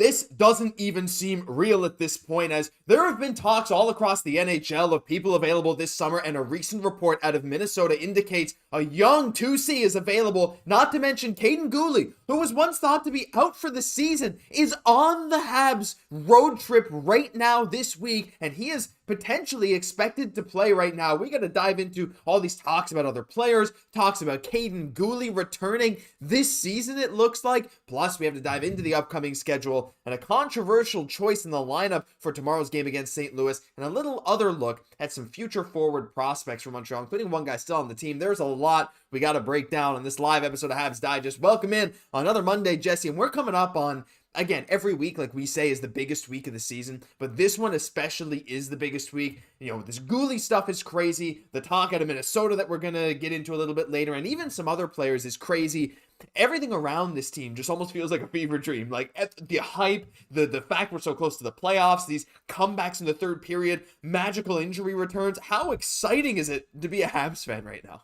this doesn't even seem real at this point, as there have been talks all across the NHL of people available this summer, and a recent report out of Minnesota indicates a young 2C is available, not to mention Kaiden Guhle, who was once thought to be out for the season, is on the Habs road trip right now this week, and he is potentially expected to play right now. We got to dive into all these talks about other players, talks about Kaiden Guhle returning this season, it looks like. Plus, we have to dive into the upcoming schedule and a controversial choice in the lineup for tomorrow's game against St. Louis, and a little other look at some future forward prospects for Montreal, including one guy still on the team. There's a lot we got to break down on this live episode of Habs Digest. Welcome in on another Monday, Jesse, and we're coming up on, again, every week, like we say, is the biggest week of the season, but this one especially is the biggest week. You know, this Guhle stuff is crazy. The talk out of Minnesota that we're going to get into a little bit later, and even some other players, is crazy. Everything around this team just almost feels like a fever dream. Like the hype, the fact we're so close to the playoffs, these comebacks in the third period, magical injury returns. How exciting is it to be a Habs fan right now?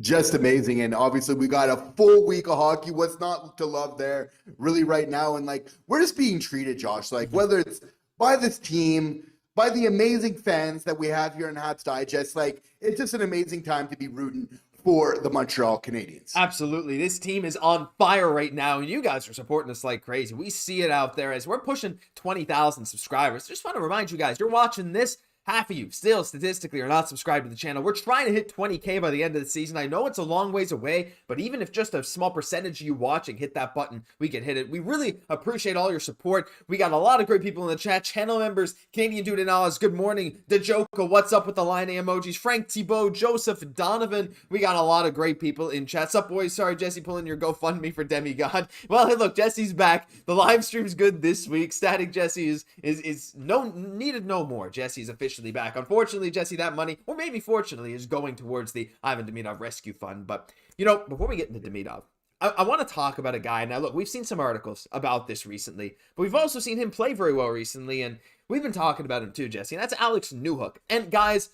Just amazing. And obviously we got a full week of hockey. What's not to love there really right now? And like, we're just being treated, Josh, like whether it's by this team, by the amazing fans that we have here in Habs Digest, like it's just an amazing time to be rooting for the Montreal Canadiens. Absolutely. This team is on fire right now, and you guys are supporting us like crazy. We see it out there as we're pushing 20,000 subscribers. Just want to remind you guys, you're watching this. Half of you still statistically are not subscribed to the channel. We're trying to hit 20K by the end of the season. I know it's a long ways away, but even if just a small percentage of you watching hit that button, we can hit it. We really appreciate all your support. We got a lot of great people in the chat. Channel members, Canadian Dude and Oz, good morning. Dajoka, what's up with the line emojis? Frank Thibault, Joseph, Donovan. We got a lot of great people in chat. Sup, boys? Sorry, Jesse, pulling your GoFundMe for Demigod. Well, hey, look, Jesse's back. The live stream's good this week. Static Jesse is needed no more. Jesse's officially back. Unfortunately, Jesse, that money, or maybe fortunately, is going towards the Ivan Demidov Rescue Fund. But, you know, before we get into Demidov, I want to talk about a guy. Now, look, we've seen some articles about this recently, but we've also seen him play very well recently, and we've been talking about him too, Jesse, and that's Alex Newhook. And guys,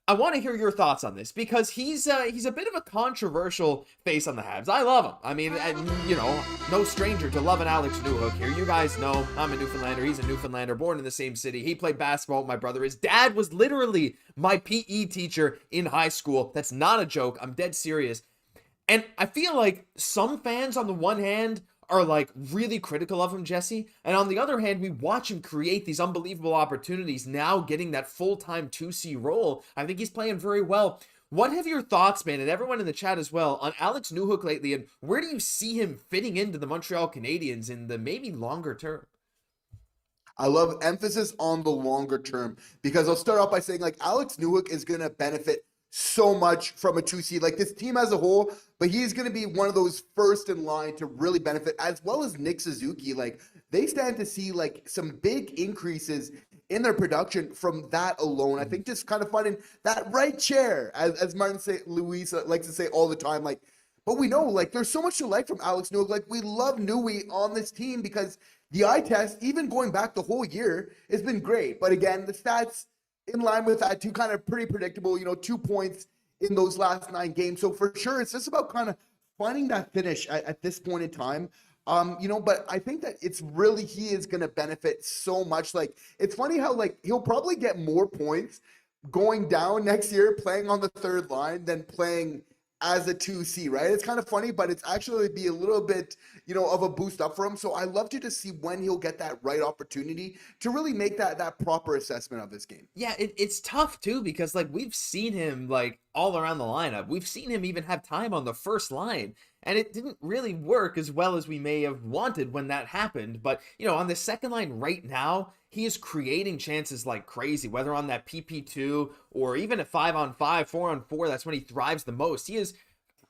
I want to hear your thoughts on this, because he's a bit of a controversial face on the Habs. I love him. I mean, you know, no stranger to loving Alex Newhook here. You guys know I'm a Newfoundlander. He's a Newfoundlander, born in the same city. He played basketball with my brother. His dad was literally my PE teacher in high school. That's not a joke. I'm dead serious. And I feel like some fans, on the one hand, are like really critical of him, Jesse, and on the other hand, we watch him create these unbelievable opportunities, now getting that full-time 2C role. I think he's playing very well. What have your thoughts been, and everyone in the chat as well, on Alex Newhook lately, and where do you see him fitting into the Montreal Canadiens in the maybe longer term? I love emphasis on the longer term, because I'll start off by saying, like, Alex Newhook is going to benefit so much from a 2C, like this team as a whole, but he's going to be one of those first in line to really benefit, as well as Nick Suzuki. Like, they stand to see like some big increases in their production from that alone. I think just kind of finding that right chair, as Martin Louise likes to say all the time. Like, but we know, like, there's so much to like from Alex Newhook. Like, we love Newey on this team because the eye test, even going back the whole year, has been great. But again, the stats in line with that, kind of pretty predictable, 2 points in those last 9 games. So for sure, it's just about kind of finding that finish at this point in time. But I think that it's really, he is going to benefit so much. Like, it's funny how, like, he'll probably get more points going down next year playing on the third line than playing as a 2C, right? It's kind of funny, but it's actually be a little bit, of a boost up for him. So I love to see when he'll get that right opportunity to really make that proper assessment of this game. Yeah, it's tough too, because like we've seen him like all around the lineup. We've seen him even have time on the first line, and it didn't really work as well as we may have wanted when that happened. But, on the second line right now, he is creating chances like crazy, whether on that PP2 or even at 5-on-5, 4-on-4, that's when he thrives the most. He is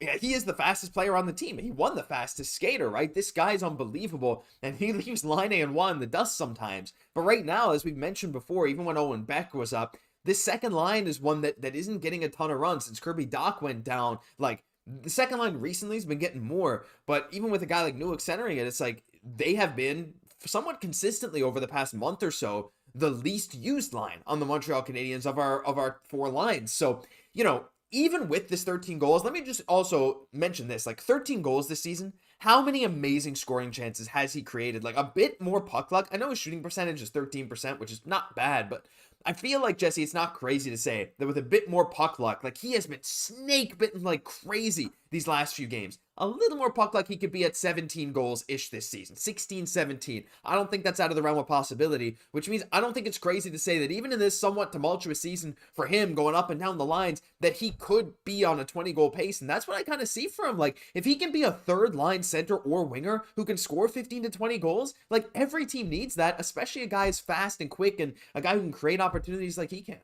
the fastest player on the team. He won the fastest skater, right? This guy's unbelievable, and he leaves Line A and 1 in the dust sometimes. But right now, as we've mentioned before, even when Owen Beck was up, this second line is one that isn't getting a ton of runs since Kirby Dach went down. Like, the second line recently has been getting more, but even with a guy like Newhook centering it, it's like they have been somewhat consistently over the past month or so the least used line on the Montreal Canadiens of our 4 lines. So, even with this 13 goals, let me just also mention this, like 13 goals this season, how many amazing scoring chances has he created? Like a bit more puck luck. I know his shooting percentage is 13%, which is not bad, but I feel like, Jesse, it's not crazy to say that with a bit more puck luck, like he has been snake bitten like crazy these last few games. A little more puck luck, he could be at 17 goals-ish this season. 16, 17. I don't think that's out of the realm of possibility, which means I don't think it's crazy to say that even in this somewhat tumultuous season for him going up and down the lines, that he could be on a 20-goal pace, and that's what I kind of see for him. Like, if he can be a third-line center or winger who can score 15 to 20 goals, like, every team needs that, especially a guy as fast and quick and a guy who can create opportunities like he can.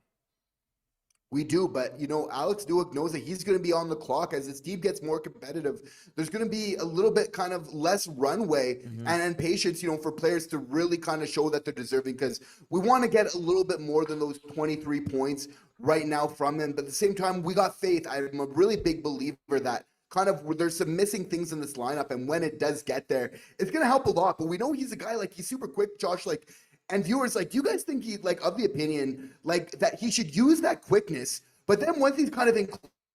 We do, but, you know, Alex Newhook knows that he's going to be on the clock as his team gets more competitive. There's going to be a little bit kind of less runway and patience, you know, for players to really kind of show that they're deserving, because we want to get a little bit more than those 23 points right now from him. But at the same time, we got faith. I'm a really big believer that kind of there's some missing things in this lineup, and when it does get there, it's going to help a lot. But we know he's a guy, like, he's super quick, Josh, like. And viewers, like, do you guys think he, like, of the opinion, like, that he should use that quickness, but then once he's kind of in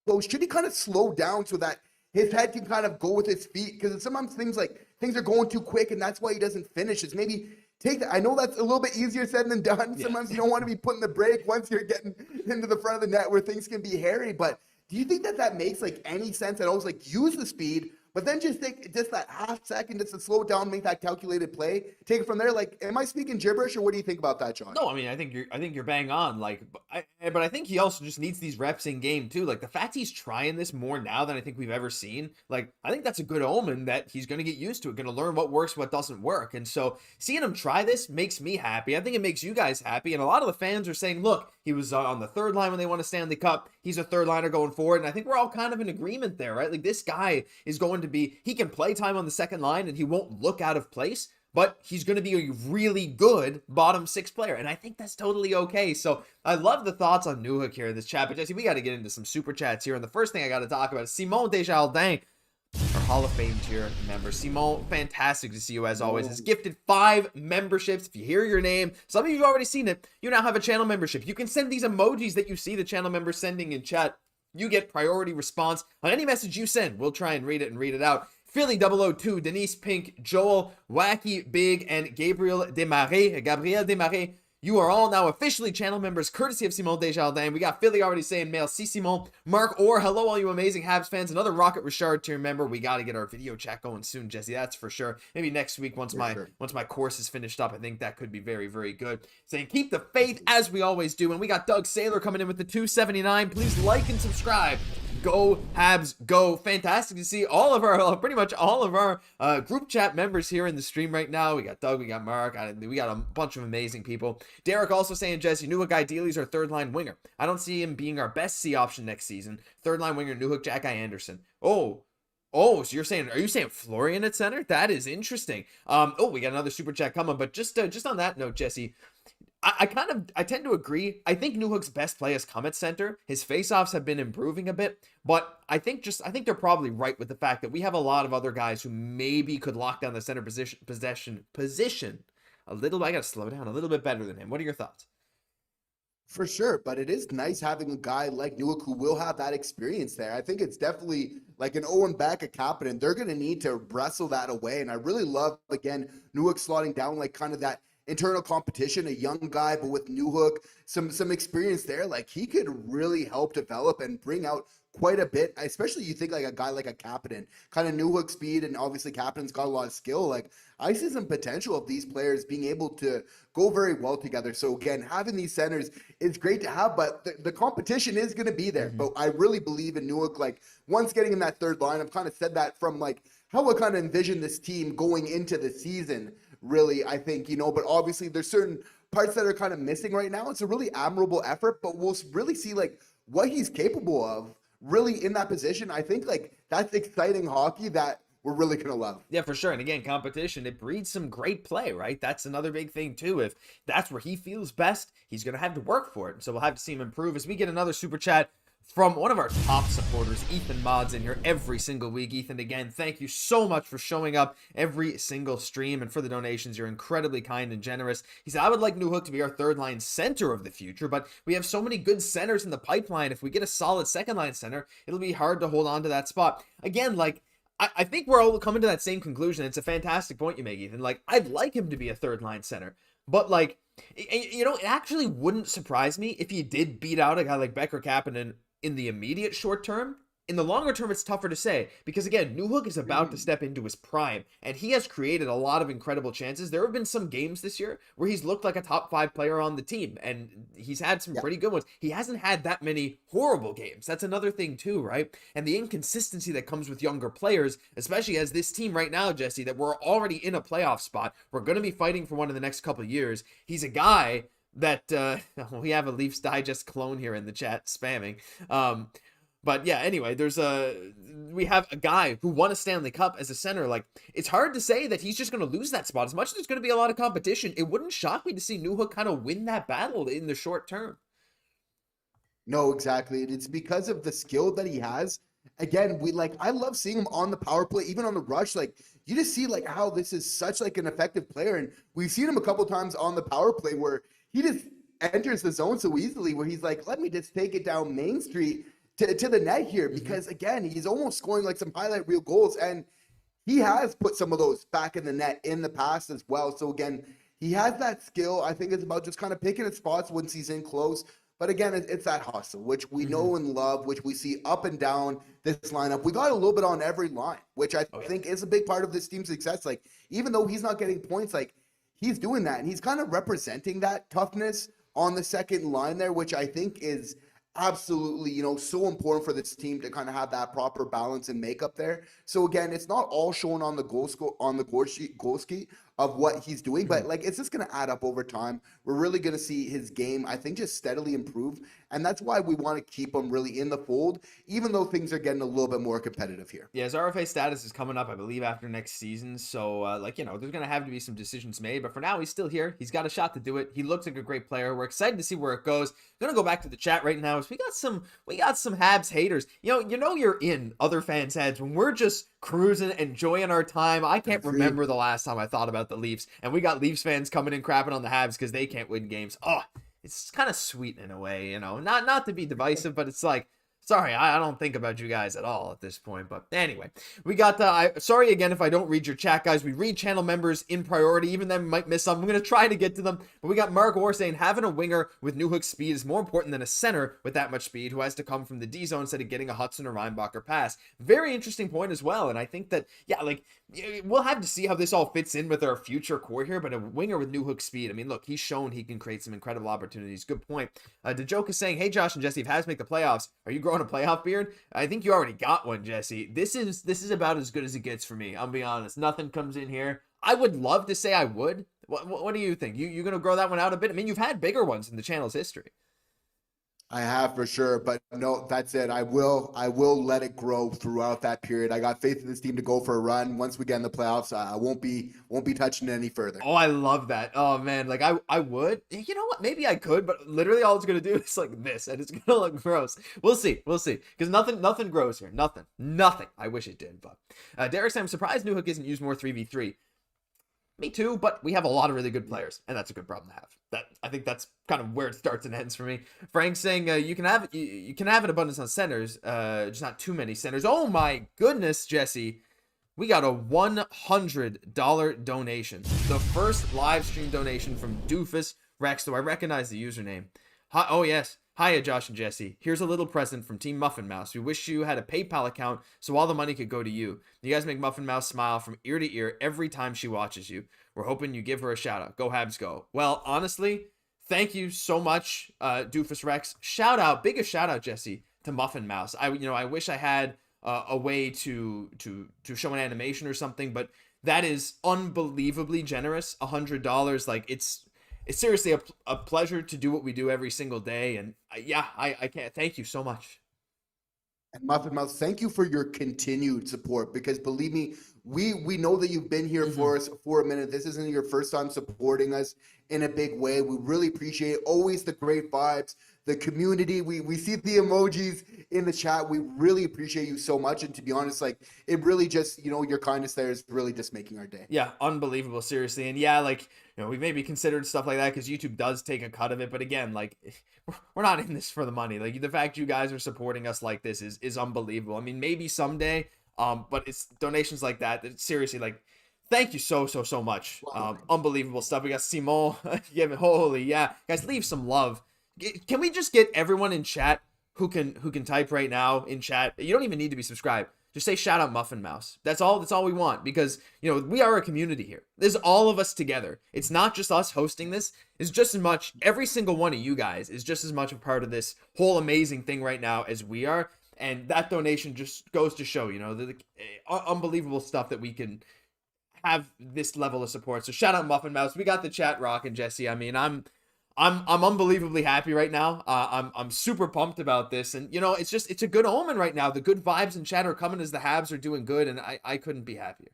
close, should he kind of slow down so that his head can kind of go with his feet? Because sometimes things are going too quick, and that's why he doesn't finish. It's maybe take that. I know that's a little bit easier said than done. Yeah. Sometimes you don't want to be putting the brake once you're getting into the front of the net where things can be hairy. But do you think that that makes, like, any sense at all? It's like, use the speed, but then just take just that half second just to slow it down, make that calculated play, take it from there. Like, am I speaking gibberish, or what do you think about that, John? No, I mean, I think you're bang on. Like, but I think he also just needs these reps in game too. Like, the fact he's trying this more now than I think we've ever seen, like, I think that's a good omen that he's going to get used to it, going to learn what works, what doesn't work. And so seeing him try this makes me happy. I think it makes you guys happy. And a lot of the fans are saying, look, he was on the third line when they won a Stanley Cup. He's a third liner going forward. And I think we're all kind of in agreement there, right? Like, this guy is going to be, he can play time on the second line and he won't look out of place, but he's going to be a really good bottom six player. And I think that's totally okay. So I love the thoughts on Newhook here in this chat, but Jesse, we got to get into some super chats here. And the first thing I got to talk about is Simon Desjardins, our Hall of Fame tier member. Simon, fantastic to see you as always. Has gifted 5 memberships. If you hear your name, some of you have already seen it, you now have a channel membership. You can send these emojis that you see the channel members sending in chat. You get priority response on any message you send. We'll try and read it out. Philly 002, Denise Pink, Joel, Wacky Big, and Gabriel Desmarais. You are all now officially channel members, courtesy of Simon Desjardins. We got Philly already saying merci Simon. Mark Orr, hello all you amazing Habs fans. Another Rocket Richard tier member. We got to get our video chat going soon, Jesse. That's for sure. Maybe next week once my course is finished up. I think that could be very, very good. Saying keep the faith as we always do. And we got Doug Saylor coming in with the 279. Please like and subscribe. Go Habs, go. Fantastic to see all of our, pretty much all of our group chat members here in the stream right now. We got Doug, we got Mark, we got a bunch of amazing people. Derek also saying, Jesse, Newhook ideally is our third line winger. I don't see him being our best C option next season. Third line winger, Newhook, Xhekaj, Anderson. Oh, so are you saying Florian at center? That is interesting. We got another super chat coming, but just on that note, Jesse, I tend to agree. I think Newhook's best play has come at center. His faceoffs have been improving a bit, but I think they're probably right with the fact that we have a lot of other guys who maybe could lock down the center position a little. I got to slow down a little bit better than him. What are your thoughts? For sure, but it is nice having a guy like Newhook who will have that experience there. I think it's definitely like an Owen, Beck, a Kaiden. They're going to need to wrestle that away, and I really love, again, Newhook slotting down like kind of that internal competition, a young guy, but with Newhook, some experience there. Like, he could really help develop and bring out quite a bit, especially you think like a guy like a Kaiden, kind of Newhook speed, and obviously Kapaden's got a lot of skill. Like, I see some potential of these players being able to go very well together. So again, having these centers is great to have, but the competition is going to be there. But I really believe in Newhook. Like, once getting in that third line, I've kind of said that from like how I kind of envision this team going into the season. Really, I think, but obviously there's certain parts that are kind of missing right now. It's a really admirable effort, but we'll really see like what he's capable of really in that position. I think like that's exciting hockey that we're really going to love. Yeah, for sure. And again, competition, it breeds some great play, right? That's another big thing too. If that's where he feels best, he's going to have to work for it. So we'll have to see him improve as we get another super chat from one of our top supporters, Ethan Mods, in here every single week. Ethan, again, thank you so much for showing up every single stream and for the donations. You're incredibly kind and generous. He said, I would like Newhook to be our third line center of the future, but we have so many good centers in the pipeline. If we get a solid second line center, it'll be hard to hold on to that spot. Again, like, I think we're all coming to that same conclusion. It's a fantastic point you make, Ethan. Like, I'd like him to be a third line center, but like, you know, it actually wouldn't surprise me if he did beat out a guy like Beck or Kapanen in the immediate short term. In the longer term, it's tougher to say because, again, Newhook is about to step into his prime, and he has created a lot of incredible chances. There have been some games this year where he's looked like a top 5 player on the team, and he's had some pretty good ones. He hasn't had that many horrible games. That's another thing too, right? And the inconsistency that comes with younger players, especially as this team right now, Jesse, that we're already in a playoff spot. We're going to be fighting for one in the next couple of years. He's a guy that we have a Leafs Digest clone here in the chat spamming. But yeah, anyway, we have a guy who won a Stanley Cup as a center. Like, it's hard to say that he's just going to lose that spot. As much as there's going to be a lot of competition, it wouldn't shock me to see Newhook kind of win that battle in the short term. No, exactly. It's because of the skill that he has. Again, I love seeing him on the power play, even on the rush. Like, you just see like how this is such like an effective player. And we've seen him a couple times on the power play where he just enters the zone so easily, where he's like, let me just take it down Main Street to the net here, because again, he's almost scoring like some highlight reel goals, and he has put some of those back in the net in the past as well. So again, he has that skill. I think it's about just kind of picking his spots once he's in close. But again, it's that hustle, which we know and love, which we see up and down this lineup. We got a little bit on every line, which I think is a big part of this team's success. Like, even though he's not getting points, like, he's doing that, and he's kind of representing that toughness on the second line there, which I think is absolutely, you know, so important for this team to kind of have that proper balance and makeup there. So again, it's not all shown on the goal sheet of what he's doing, but like, it's just going to add up over time. We're really going to see his game, I think, just steadily improve. And that's why we want to keep him really in the fold, even though things are getting a little bit more competitive here. Yeah, his RFA status is coming up, I believe, after next season. So, like, you know, there's going to have to be some decisions made. But for now, he's still here. He's got a shot to do it. He looks like a great player. We're excited to see where it goes. I'm going to go back to the chat right now. We got some Habs haters. You know you're in other fans' heads when we're just cruising, enjoying our time. I can't remember the last time I thought about the Leafs, and we got Leafs fans coming in crapping on the Habs because they can't win games. Oh, it's kind of sweet in a way, you know, not to be divisive, but it's like, sorry, I don't think about you guys at all at this point. But anyway, we got sorry again if I don't read your chat, guys. We read channel members in priority. Even them might miss some. I'm going to try to get to them. But we got Mark Orr saying having a winger with Newhook's speed is more important than a center with that much speed who has to come from the D zone instead of getting a Hudson or Reinbacher pass. Very interesting point as well. And I think that, yeah, like, we'll have to see how this all fits in with our future core here. But a winger with Newhook's speed, I mean, look, he's shown he can create some incredible opportunities. Good point. Dach is saying, hey, Josh and Jesse, if Habs make the playoffs, are you growing a playoff beard? I think you already got one, Jesse. This is about as good as it gets for me. I'll be honest. Nothing comes in here. I would love to say I would. What do you think? You gonna grow that one out a bit? I mean, you've had bigger ones in the channel's history. I have for sure, but no, that's it. I will let it grow throughout that period. I got faith in this team to go for a run. Once we get in the playoffs, I won't be touching it any further. Oh, I love that. Oh man, like I would. You know what? Maybe I could, but literally all it's gonna do is like this, and it's gonna look gross. We'll see, because nothing grows here. Nothing. I wish it did, but Derek said, I'm surprised Newhook isn't used more 3v3. Me too, but we have a lot of really good players, and that's a good problem to have. I think that's kind of where it starts and ends for me. Frank saying you can have an abundance on centers, just not too many centers. Oh my goodness, Jesse, we got a $100 donation, the first live stream donation from Doofus Rex. Do I recognize the username? Hi, oh yes. Hiya, Josh and Jesse. Here's a little present from Team Muffin Mouse. We wish you had a PayPal account so all the money could go to you. You guys make Muffin Mouse smile from ear to ear every time she watches you. We're hoping you give her a shout out. Go Habs, go. Well, honestly, thank you so much, Doofus Rex. Biggest shout out, Jesse, to Muffin Mouse. I wish I had a way to show an animation or something, but that is unbelievably generous. $100, like it's seriously a pleasure to do what we do every single day. And I can't thank you so much. And Muffin Mouse, thank you for your continued support, because believe me, we know that you've been here for us for a minute. This isn't your first time supporting us in a big way. We really appreciate it. Always the great vibes, the community. We see the emojis in the chat. We really appreciate you so much. And to be honest, like it really just, your kindness there is really just making our day. Yeah, unbelievable, seriously. And yeah, like, we maybe considered stuff like that because YouTube does take a cut of it. But again, like, we're not in this for the money. Like, the fact you guys are supporting us like this is unbelievable. I mean, maybe someday, but it's donations like that seriously, like, thank you so much. Unbelievable stuff. We got Simon giving, holy, yeah. Guys, leave some love. Can we just get everyone in chat who can type right now in chat? You don't even need to be subscribed. Just say shout out Muffin Mouse. That's all we want, because we are a community here. There's all of us together. It's not just us hosting this. It's just as much, every single one of you guys is just as much a part of this whole amazing thing right now as we are. And that donation just goes to show, the unbelievable stuff that we can have this level of support. So shout out Muffin Mouse. We got the chat rocking, Jesse. I mean, I'm unbelievably happy right now. I'm super pumped about this, and it's a good omen right now. The good vibes in chat are coming as the Habs are doing good, and I couldn't be happier.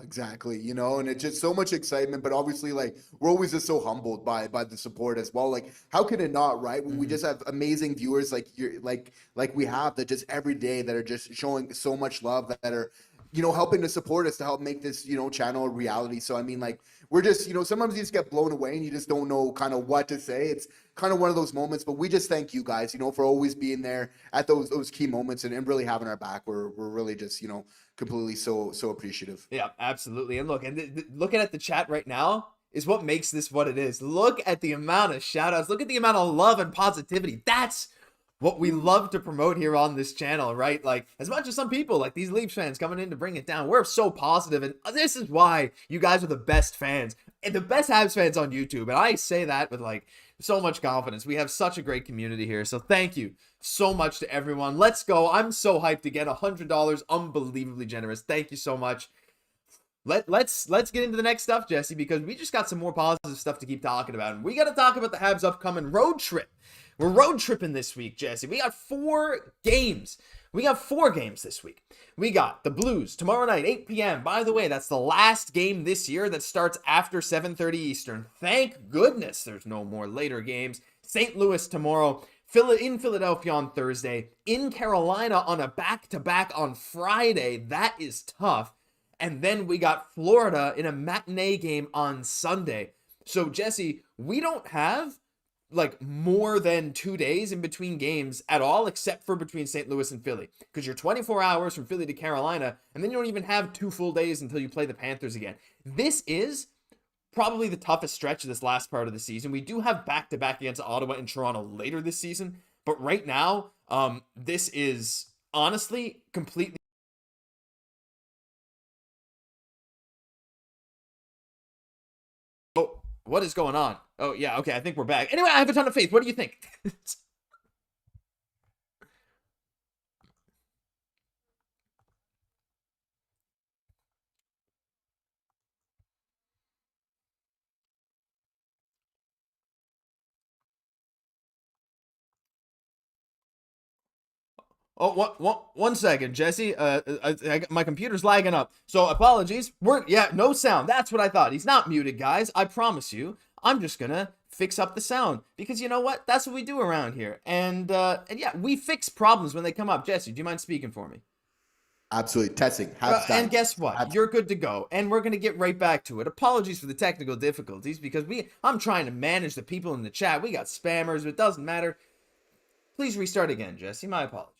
Exactly, and it's just so much excitement, but obviously, like, we're always just so humbled by the support as well. Like, how can it not, right? When we just have amazing viewers like we have that just every day that are just showing so much love, that are helping to support us to help make this channel a reality. So I mean, like, we're just sometimes you just get blown away and you just don't know kind of what to say. It's kind of one of those moments, but we just thank you guys for always being there at those key moments and really having our back. We're really just completely so appreciative. Yeah, absolutely. And looking at the chat right now is what makes this what it is. Look at the amount of shout outs, look at the amount of love and positivity. That's what we love to promote here on this channel, right? Like, as much as some people, like these Leafs fans coming in to bring it down, we're so positive, and this is why you guys are the best fans and the best Habs fans on YouTube. And I say that with like so much confidence. We have such a great community here, so thank you so much to everyone. Let's go. I'm so hyped to get $100. Unbelievably generous. Thank you so much. Let's get into the next stuff, Jesse, because we just got some more positive stuff to keep talking about, and we got to talk about the Habs' upcoming road trip. We're road tripping this week, Jesse. We got 4 games. We got 4 games this week. We got the Blues tomorrow night, 8 p.m. By the way, that's the last game this year that starts after 7:30 Eastern. Thank goodness there's no more later games. St. Louis tomorrow, in Philadelphia on Thursday, in Carolina on a back-to-back on Friday. That is tough. And then we got Florida in a matinee game on Sunday. So, Jesse, we don't have like more than 2 days in between games at all, except for between St. Louis and Philly, because you're 24 hours from Philly to Carolina, and then you don't even have 2 full days until you play the Panthers again. This is probably the toughest stretch of this last part of the season. We do have back-to-back against Ottawa and Toronto later this season, but right now, this is honestly completely. Oh, what is going on? Oh, yeah, okay, I think we're back. Anyway, I have a ton of faith. What do you think? Oh, one second, Jesse. My computer's lagging up. So apologies. No sound. That's what I thought. He's not muted, guys. I promise you. I'm just gonna fix up the sound, because you know what? That's what we do around here. And yeah, we fix problems when they come up. Jesse, do you mind speaking for me? Absolutely. Testing. And guess what? You're good to go. And we're going to get right back to it. Apologies for the technical difficulties, because I'm trying to manage the people in the chat. We got spammers, but it doesn't matter. Please restart again, Jesse. My apologies.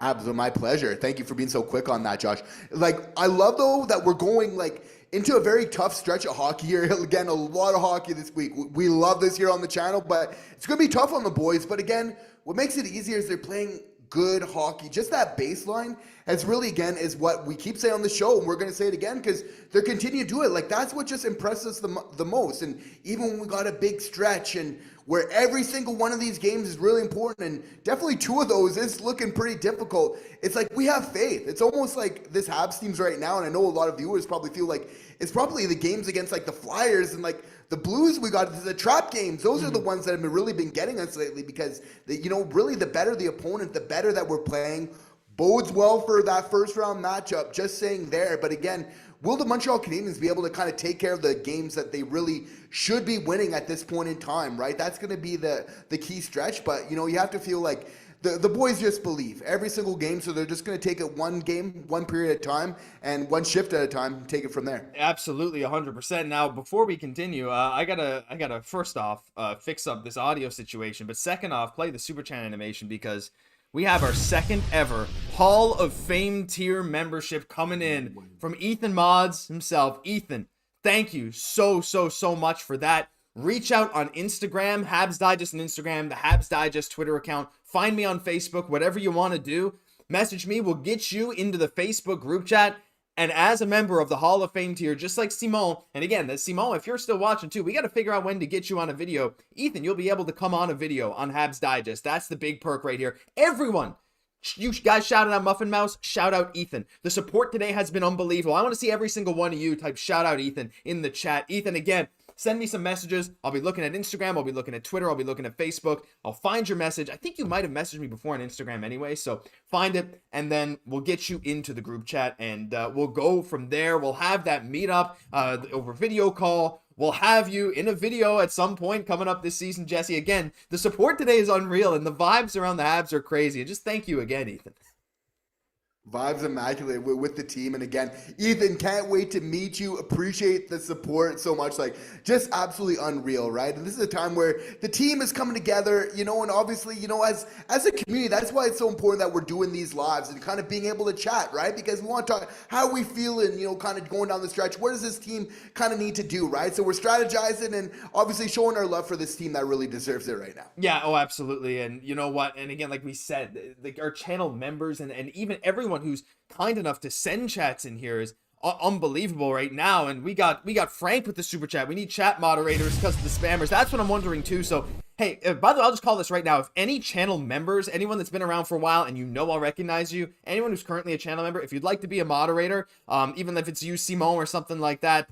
Absolutely. My pleasure. Thank you for being so quick on that, Josh. Like, I love, though, that we're going, like, into a very tough stretch of hockey here. Again, a lot of hockey this week. We love this here on the channel, but it's going to be tough on the boys. But again, what makes it easier is they're playing good hockey. Just that baseline has really, again, is what we keep saying on the show, and we're going to say it again because they're continuing to do it. Like, that's what just impresses us the most. And even when we got a big stretch and where every single one of these games is really important, and definitely 2 of those is looking pretty difficult, it's like we have faith. It's almost like this Habs team's right now, and I know a lot of viewers probably feel like it's probably the games against like the Flyers and like the Blues we got, the trap games. Those are the ones that have really been getting us lately, because really the better the opponent, the better that we're playing. Bodes well for that first round matchup, just saying there. But again, will the Montreal Canadiens be able to kind of take care of the games that they really should be winning at this point in time, right? That's going to be the key stretch. But, you have to feel like the boys just believe every single game, so they're just going to take it one game, one period at a time, and one shift at a time, take it from there. Absolutely, 100%. Now, before we continue, I gotta first off fix up this audio situation, but second off, play the Super Chat animation because we have our second ever Hall of Fame tier membership coming in from Ethan Mods himself. Ethan, thank you so much for that. Reach out on Instagram, Habs Digest on Instagram, the Habs Digest Twitter account. Find me on Facebook, whatever you want to do. Message me, we'll get you into the Facebook group chat. And as a member of the Hall of Fame tier, just like Simon, and again, Simon, if you're still watching too, we got to figure out when to get you on a video. Ethan, you'll be able to come on a video on Habs Digest. That's the big perk right here. Everyone, you guys shouted out Muffin Mouse, shout out Ethan. The support today has been unbelievable. I want to see every single one of you type shout out Ethan in the chat. Ethan, again, send me some messages. I'll be looking at Instagram. I'll be looking at Twitter. I'll be looking at Facebook. I'll find your message. I think you might have messaged me before on Instagram anyway, so find it, and then we'll get you into the group chat, and we'll go from there. We'll have that meetup over video call. We'll have you in a video at some point coming up this season, Jesse. Again, the support today is unreal, and the vibes around the Habs are crazy. And just thank you again, Ethan. Vibes immaculate with the team. And again, Ethan, can't wait to meet you. Appreciate the support so much. Like, just absolutely unreal, right? And this is a time where the team is coming together, and obviously, as a community, that's why it's so important that we're doing these lives and kind of being able to chat, right? Because we want to talk how we feel and, kind of going down the stretch. What does this team kind of need to do, right? So we're strategizing and obviously showing our love for this team that really deserves it right now. Yeah, oh, absolutely. And you know what? And again, like we said, like our channel members and even everyone who's kind enough to send chats in here is unbelievable right now. And we got Frank with the super chat. We need chat moderators because of the spammers. That's what I'm wondering too. So hey, by the way, I'll just call this right now. If any channel members, anyone that's been around for a while and I'll recognize you, anyone who's currently a channel member, if you'd like to be a moderator, even if it's you, Simon, or something like that,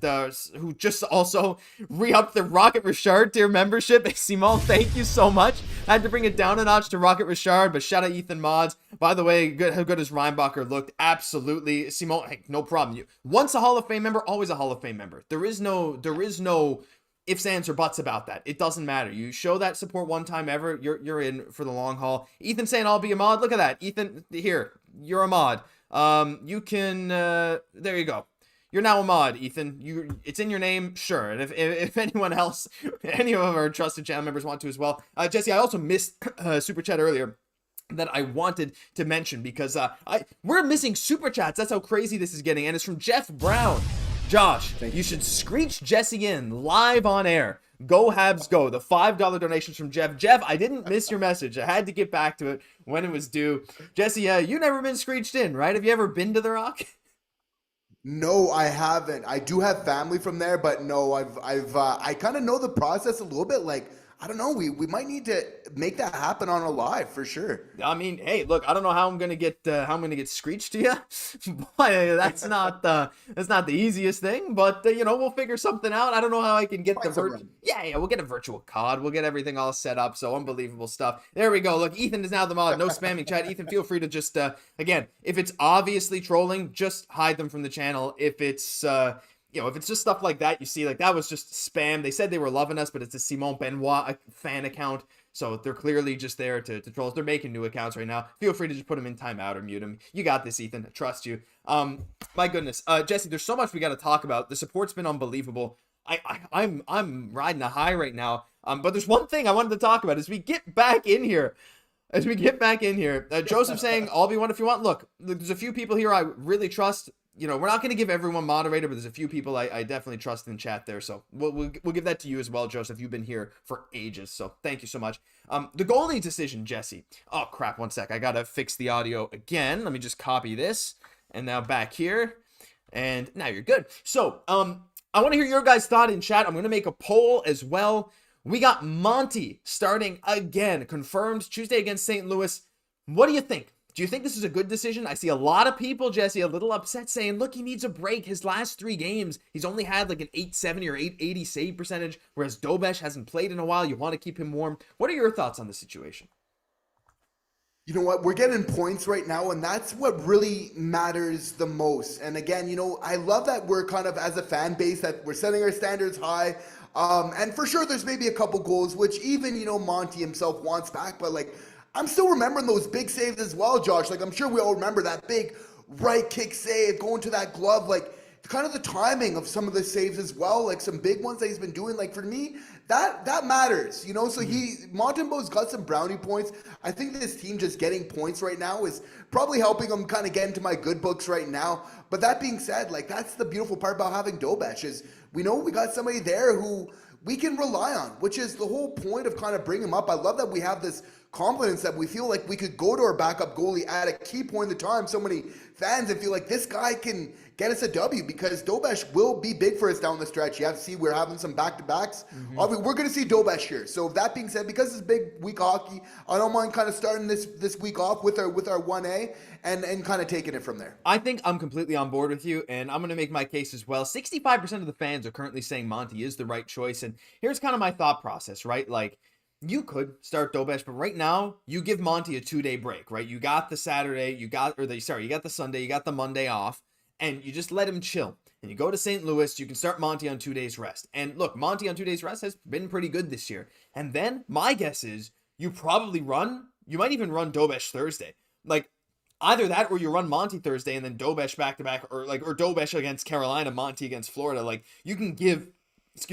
who just also re-upped the Rocket Richard tier membership. Simon, thank you so much. I had to bring it down a notch to Rocket Richard, but shout out Ethan Mods. By the way, how good has Reinbacher looked? Absolutely. Simon, hey, no problem. Once a Hall of Fame member, always a Hall of Fame member. There is no ifs, ands, or buts about that. It doesn't matter. You show that support one time ever, you're in for the long haul. Ethan saying I'll be a mod. Look at that. Ethan, here, you're a mod. You can, there you go. You're now a mod, Ethan. It's in your name, sure. And if anyone else, any of our trusted channel members want to as well. Jesse, I also missed Super Chat earlier that I wanted to mention because we're missing Super Chats. That's how crazy this is getting. And it's from Jeff Brown. Josh, you should screech Jesse in live on air. Go Habs go. The $5 donations from Jeff. Jeff, I didn't miss your message. I had to get back to it when it was due. Jesse, you never been screeched in, right? Have you ever been to the Rock? No, I haven't. I do have family from there, but no, I kind of know the process a little bit. Like, I don't know. We might need to make that happen on a live for sure. I mean, hey, look, I don't know how I'm gonna get screeched to you, but that's not the easiest thing. But we'll figure something out. I don't know how I can get we'll get a virtual COD. We'll get everything all set up. So unbelievable stuff. There we go. Look, Ethan is now the mod. No spamming chat. Ethan, feel free to just again, if it's obviously trolling, just hide them from the channel. If it's if it's just stuff like that, you see, like that was just spam. They said they were loving us, but it's a Simon Benoit fan account. So they're clearly just there to troll us. They're making new accounts right now. Feel free to just put them in timeout or mute them. You got this, Ethan. I trust you. My goodness. Jesse, there's so much we got to talk about. The support's been unbelievable. I'm riding a high right now. But there's one thing I wanted to talk about as we get back in here. Joseph saying, I'll be one if you want. Look, there's a few people here I really trust. We're not going to give everyone moderator, but there's a few people I definitely trust in chat there. So we'll give that to you as well, Joseph. You've been here for ages, so thank you so much. The goalie decision, Jesse. Oh, crap. One sec. I got to fix the audio again. Let me just copy this. And now back here. And now you're good. So I want to hear your guys' thought in chat. I'm going to make a poll as well. We got Monty starting again. Confirmed Tuesday against St. Louis. What do you think? Do you think this is a good decision? I see a lot of people, Jesse, a little upset saying, look, he needs a break. His last 3 games, he's only had like an 870 or 880 save percentage, whereas Dobesh hasn't played in a while. You want to keep him warm. What are your thoughts on the situation? You know what? We're getting points right now, and that's what really matters the most. And again, I love that we're kind of, as a fan base, that we're setting our standards high. And for sure, there's maybe a couple goals, which even, Monty himself wants back. But, I'm still remembering those big saves as well, Josh. I'm sure we all remember that big right kick save, going to that glove. Kind of the timing of some of the saves as well, some big ones that he's been doing. For me, that matters, So Montembeault's got some brownie points. I think this team just getting points right now is probably helping him kind of get into my good books right now. But that being said, that's the beautiful part about having Dobeš is we know we got somebody there who we can rely on, which is the whole point of kind of bringing him up. I love that we have this confidence that we feel like we could go to our backup goalie at a key point in the time. So many fans and feel like this guy can get us a W because Dobeš will be big for us down the stretch. You have to see we're having some back-to-backs. We're going to see Dobeš here. So that being said, because it's big week hockey, I don't mind kind of starting this week off with our 1A and kind of taking it from there. I think I'm completely on board with you, and I'm going to make my case as well. 65% of the fans are currently saying Monty is the right choice, and here's kind of my thought process, right? You could start Dobeš, but right now you give Monty a 2-day break, right? You got the Saturday, you got the Sunday, you got the Monday off, and you just let him chill. And you go to St. Louis, you can start Monty on 2 days rest. And look, Monty on 2 days rest has been pretty good this year. And then my guess is you might even run Dobeš Thursday. Either that or you run Monty Thursday and then Dobeš back to back, or Dobeš against Carolina, Monty against Florida. You can give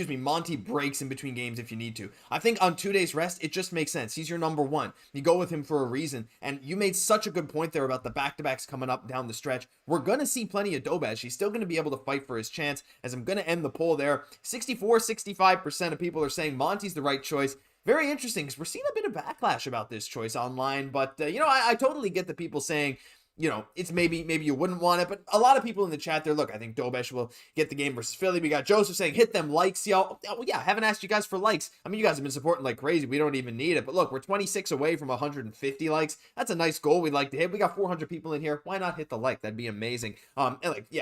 Monty breaks in between games if you need to. I think on 2 days rest, it just makes sense. He's your number one. You go with him for a reason. And you made such a good point there about the back-to-backs coming up down the stretch. We're going to see plenty of Dobeš. He's still going to be able to fight for his chance, as I'm going to end the poll there. 65% of people are saying Monty's the right choice. Very interesting, because we're seeing a bit of backlash about this choice online. But, I totally get the people saying, it's maybe you wouldn't want it, but a lot of people in the chat there, look, I think Dobeš will get the game versus Philly. We got Joseph saying, hit them likes, y'all. Well, yeah, I haven't asked you guys for likes. I mean, you guys have been supporting like crazy. We don't even need it, but look, we're 26 away from 150 likes. That's a nice goal we'd like to hit. We got 400 people in here. Why not hit the like? That'd be amazing. And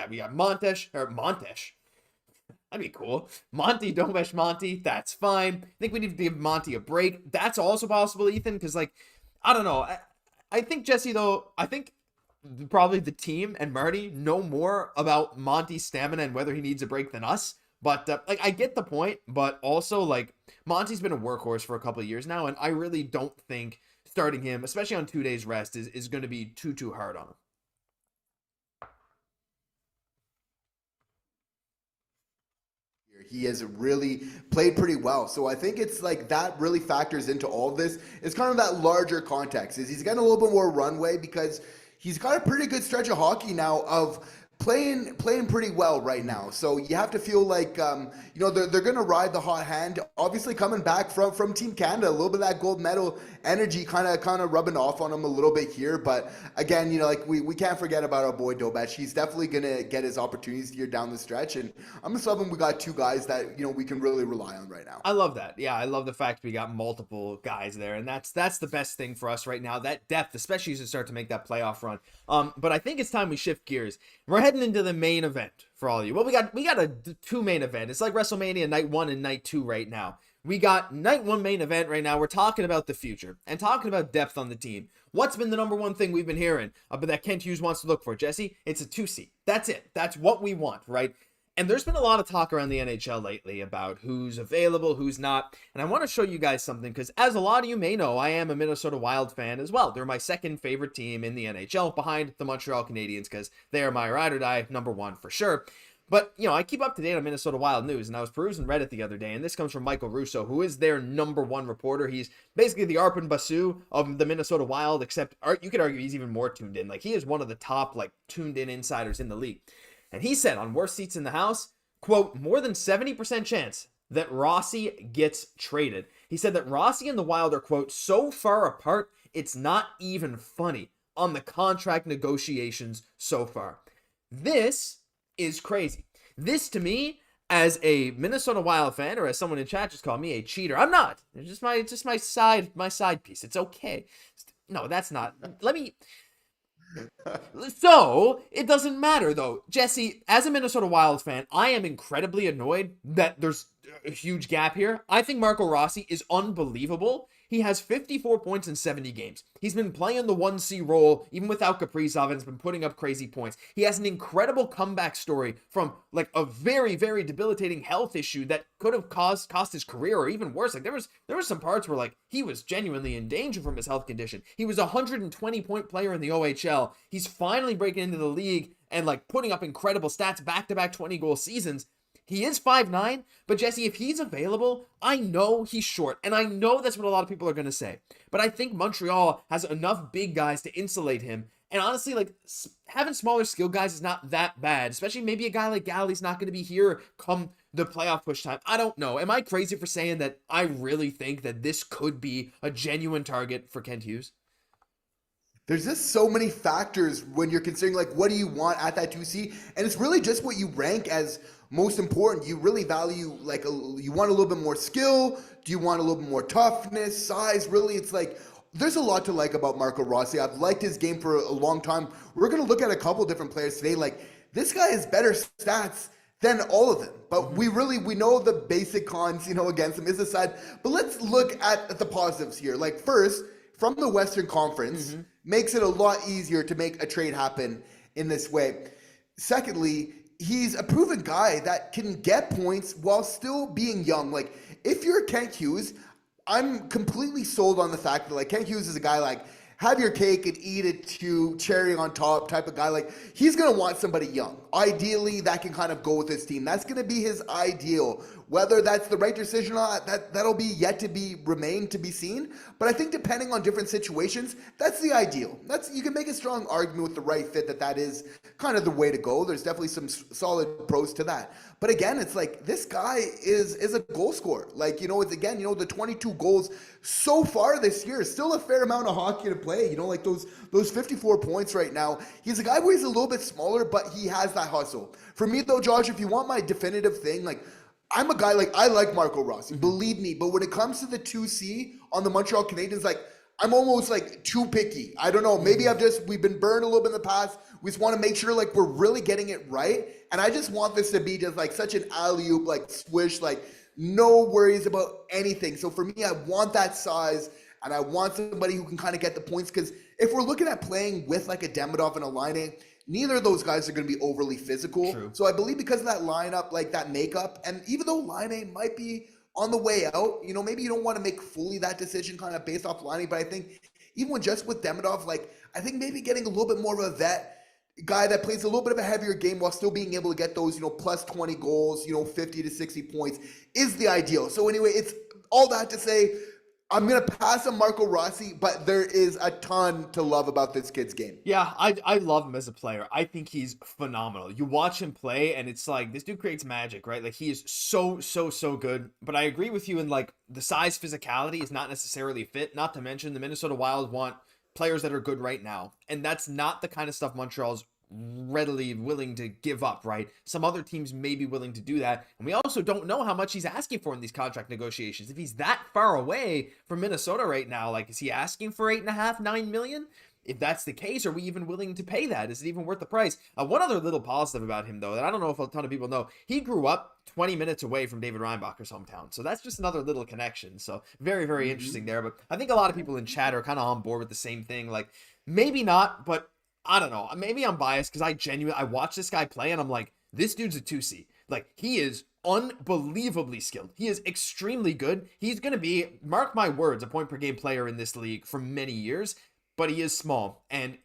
we got Montesh. That'd be cool. Monty, Dobeš, Monty. That's fine. I think we need to give Monty a break. That's also possible, Ethan, because I don't know. I think, Jesse, though, probably the team and Marty know more about Monty's stamina and whether he needs a break than us. But I get the point, but also Monty's been a workhorse for a couple of years now, and I really don't think starting him, especially on 2 days rest, is going to be too hard on him. He has really played pretty well. So I think it's that really factors into all of this. It's kind of that larger context. He's getting a little bit more runway because he's got a pretty good stretch of hockey now of playing pretty well right now. So you have to feel they're going to ride the hot hand. Obviously coming back from Team Canada, a little bit of that gold medal energy kind of rubbing off on him a little bit here. But again, we can't forget about our boy Dobeš. He's definitely going to get his opportunities here down the stretch. And I'm just loving we got two guys that, we can really rely on right now. I love that. Yeah, I love the fact we got multiple guys there. And that's the best thing for us right now. That depth, especially as we start to make that playoff run. But I think it's time we shift gears. We're heading into the main event for all of you. Well, we got a two main event. It's like WrestleMania night 1 and night 2 right now. We got night 1 main event right now. We're talking about the future and talking about depth on the team. What's been the number one thing we've been hearing but that Kent Hughes wants to look for, Jesse? It's a 2C. That's it. That's what we want, right? And there's been a lot of talk around the NHL lately about who's available, who's not. And I want to show you guys something because, as a lot of you may know, I am a Minnesota Wild fan as well. They're my second favorite team in the NHL behind the Montreal Canadiens because they are my ride or die number one for sure. But, I keep up to date on Minnesota Wild news, and I was perusing Reddit the other day, and this comes from Michael Russo, who is their number one reporter. He's basically the Arpin Basu of the Minnesota Wild, except you could argue he's even more tuned in. He is one of the top, tuned in insiders in the league. And he said on Worst Seats in the House, quote, more than 70% chance that Rossi gets traded. He said that Rossi and the Wild are, quote, so far apart, it's not even funny on the contract negotiations so far. This is crazy. This, to me, as a Minnesota Wild fan, or as someone in chat just called me a cheater, I'm not. It's just my side piece. It's okay. No, that's not. So, it doesn't matter, though. Jesse, as a Minnesota Wild fan, I am incredibly annoyed that there's a huge gap here. I think Marco Rossi is unbelievable. He has 54 points in 70 games. He's been playing the 1C role, even without Kaprizov, and has been putting up crazy points. He has an incredible comeback story from like a very, very debilitating health issue that could have cost his career, or even worse. Like there was some parts where like he was genuinely in danger from his health condition. He was a 120-point player in the OHL. He's finally breaking into the league and like putting up incredible stats, back-to-back 20-goal seasons. He is 5'9", but Jesse, if he's available, I know he's short, and I know that's what a lot of people are going to say. But I think Montreal has enough big guys to insulate him, and honestly, like, having smaller skill guys is not that bad, especially maybe a guy like Galley's not going to be here come the playoff push time. I don't know. Am I crazy for saying that I really think that this could be a genuine target for Kent Hughes? There's just so many factors when you're considering, like, what do you want at that 2C? And it's really just what you rank as most important. You really value, like, you want a little bit more skill? Do you want a little bit more toughness, size? Really, it's like, there's a lot to like about Marco Rossi. I've liked his game for a long time. We're going to look at a couple different players today. Like, this guy has better stats than all of them. But we know the basic cons, against him is the side. But let's look at the positives here. Like, first, from the Western Conference, makes it a lot easier to make a trade happen in this way. Secondly, he's a proven guy that can get points while still being young. Like, if you're Kent Hughes, I'm completely sold on the fact that, like, Kent Hughes is a guy, like, have your cake and eat it too, cherry on top type of guy. Like, he's going to want somebody young. Ideally, that can kind of go with his team. That's going to be his ideal. Whether that's the right decision or not, that'll be yet to remain to be seen. But I think depending on different situations, that's the ideal. You can make a strong argument with the right fit that is kind of the way to go. There's definitely some solid pros to that. But again, it's like, this guy is a goal scorer. Like, it's again, the 22 goals so far this year is still a fair amount of hockey to play. Like those 54 points right now. He's a guy where he's a little bit smaller, but he has that hustle. For me though, Josh, if you want my definitive thing, like, I'm a guy, like, I like Marco Rossi, believe me. But when it comes to the 2C on the Montreal Canadiens, like, I'm almost, like, too picky. I don't know. Maybe we've been burned a little bit in the past. We just want to make sure, like, we're really getting it right. And I just want this to be just, like, such an alley-oop, like, swish, like, no worries about anything. So for me, I want that size, and I want somebody who can kind of get the points. Because if we're looking at playing with, like, a Demidov and a Laine, neither of those guys are going to be overly physical. True. So I believe because of that lineup, like that makeup, and even though Laine might be on the way out, maybe you don't want to make fully that decision kind of based off Laine, but I think even with Demidov, like, I think maybe getting a little bit more of a vet guy that plays a little bit of a heavier game while still being able to get those, plus 20 goals, 50 to 60 points is the ideal. So anyway, it's all that to say, I'm going to pass on Marco Rossi, but there is a ton to love about this kid's game. Yeah, I love him as a player. I think he's phenomenal. You watch him play, and it's like, this dude creates magic, right? Like, he is so good. But I agree with you in, like, the size physicality is not necessarily fit. Not to mention the Minnesota Wild want players that are good right now. And that's not the kind of stuff Montreal's readily willing to give up, right? Some other teams may be willing to do that, and we also don't know how much he's asking for in these contract negotiations. If he's that far away from Minnesota right now, like, is he asking for $8.5-9 million? If that's the case, are we even willing to pay that? Is it even worth the price? One other little positive about him, though, that I don't know if a ton of people know, he grew up 20 minutes away from David Reinbacher's hometown. So that's just another little connection. So very, very interesting there. But I think a lot of people in chat are kind of on board with the same thing. Like, maybe not, but I don't know. Maybe I'm biased because I watch this guy play and I'm like, this dude's a 2C. Like, he is unbelievably skilled. He is extremely good. He's going to be, mark my words, a point per game player in this league for many years, but he is small. And,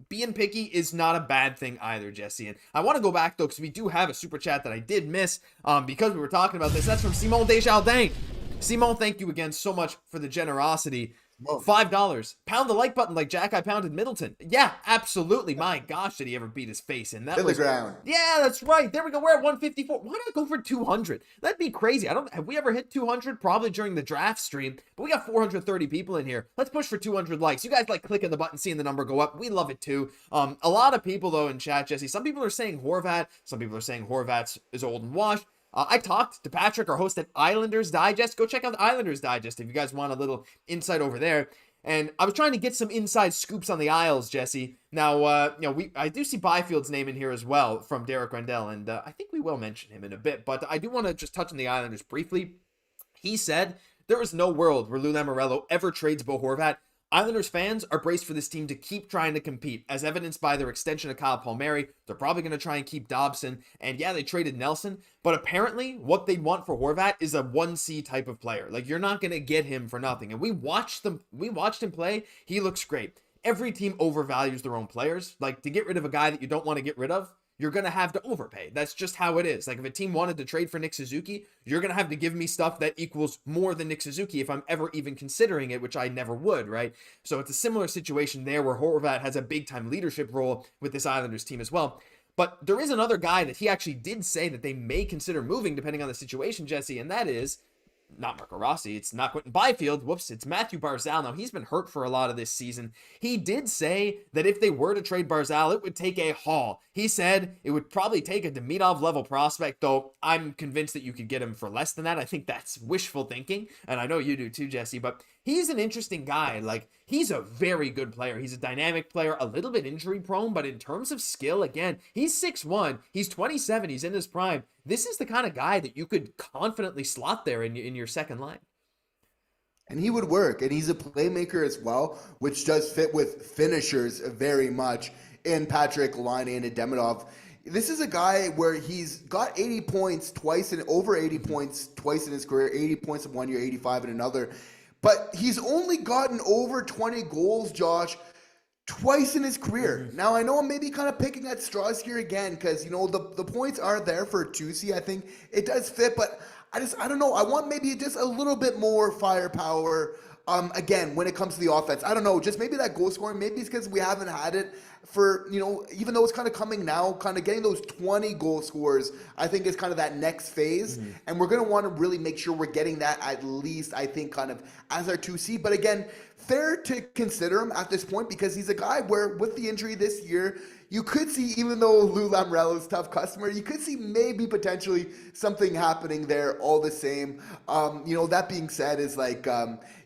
being picky is not a bad thing either, Jesse. And I want to go back, though, because we do have a super chat that I did miss because we were talking about this. That's from Simon Desjardins. Simon, thank you again so much for the generosity. $5. Pound the like button like Xhekaj pounded Middleton. Yeah, absolutely. My gosh, did he ever beat his face in that? To the ground. Yeah, that's right. There we go. We're at 154. Why not go for 200? That'd be crazy. Have we ever hit 200? Probably during the draft stream. But we got 430 people in here. Let's push for 200 likes. You guys like clicking the button, seeing the number go up. We love it too. A lot of people though in chat, Jesse. Some people are saying Horvat. Some people are saying Horvat is old and washed. I talked to Patrick, our host at Islanders Digest. Go check out the Islanders Digest if you guys want a little insight over there. And I was trying to get some inside scoops on the Isles, Jesse. Now, I do see Byfield's name in here as well from Derek Rendell, and I think we will mention him in a bit. But I do want to just touch on the Islanders briefly. He said there is no world where Lou Lamoriello ever trades Bo Horvat. Islanders fans are braced for this team to keep trying to compete, as evidenced by their extension of Kyle Palmieri. They're probably going to try and keep Dobson, and yeah, they traded Nelson, but apparently what they want for Horvat is a 1C type of player. Like, you're not going to get him for nothing, and we watched him play. He looks great. Every team overvalues their own players. Like, to get rid of a guy that you don't want to get rid of, you're going to have to overpay. That's just how it is. Like, if a team wanted to trade for Nick Suzuki, you're going to have to give me stuff that equals more than Nick Suzuki if I'm ever even considering it, which I never would, right? So it's a similar situation there where Horvat has a big-time leadership role with this Islanders team as well. But there is another guy that he actually did say that they may consider moving depending on the situation, Jesse, and that is not Marco Rossi. It's not Quentin Byfield. Whoops, it's Matthew Barzal. Now, he's been hurt for a lot of this season. He did say that if they were to trade Barzal, it would take a haul. He said it would probably take a Demidov level prospect, though I'm convinced that you could get him for less than that. I think that's wishful thinking, and I know you do too, Jesse, but he's an interesting guy. Like, he's a very good player. He's a dynamic player, a little bit injury prone, but in terms of skill, again, he's 6'1", he's 27, he's in his prime. This is the kind of guy that you could confidently slot there in your second line. And he would work, and he's a playmaker as well, which does fit with finishers very much in Patrick Laine and Demidov. This is a guy where he's got 80 points twice, and over 80 points twice in his career, 80 points in one year, 85 in another. But he's only gotten over 20 goals, Josh, twice in his career. Now, I know I'm maybe kind of picking at straws here again because, you know, the points are there for 2C. I think it does fit, but I don't know. I want maybe just a little bit more firepower, again, when it comes to the offense. I don't know, just maybe that goal scoring, maybe it's because we haven't had it for, you know, even though it's kind of coming now, kind of getting those 20 goal scores, I think is kind of that next phase. And we're going to want to really make sure we're getting that at least, I think, kind of as our 2C. But again, fair to consider him at this point because he's a guy where with the injury this year, you could see, even though Lou Lamoriello's tough customer, you could see maybe potentially something happening there all the same. You know, that being said is like,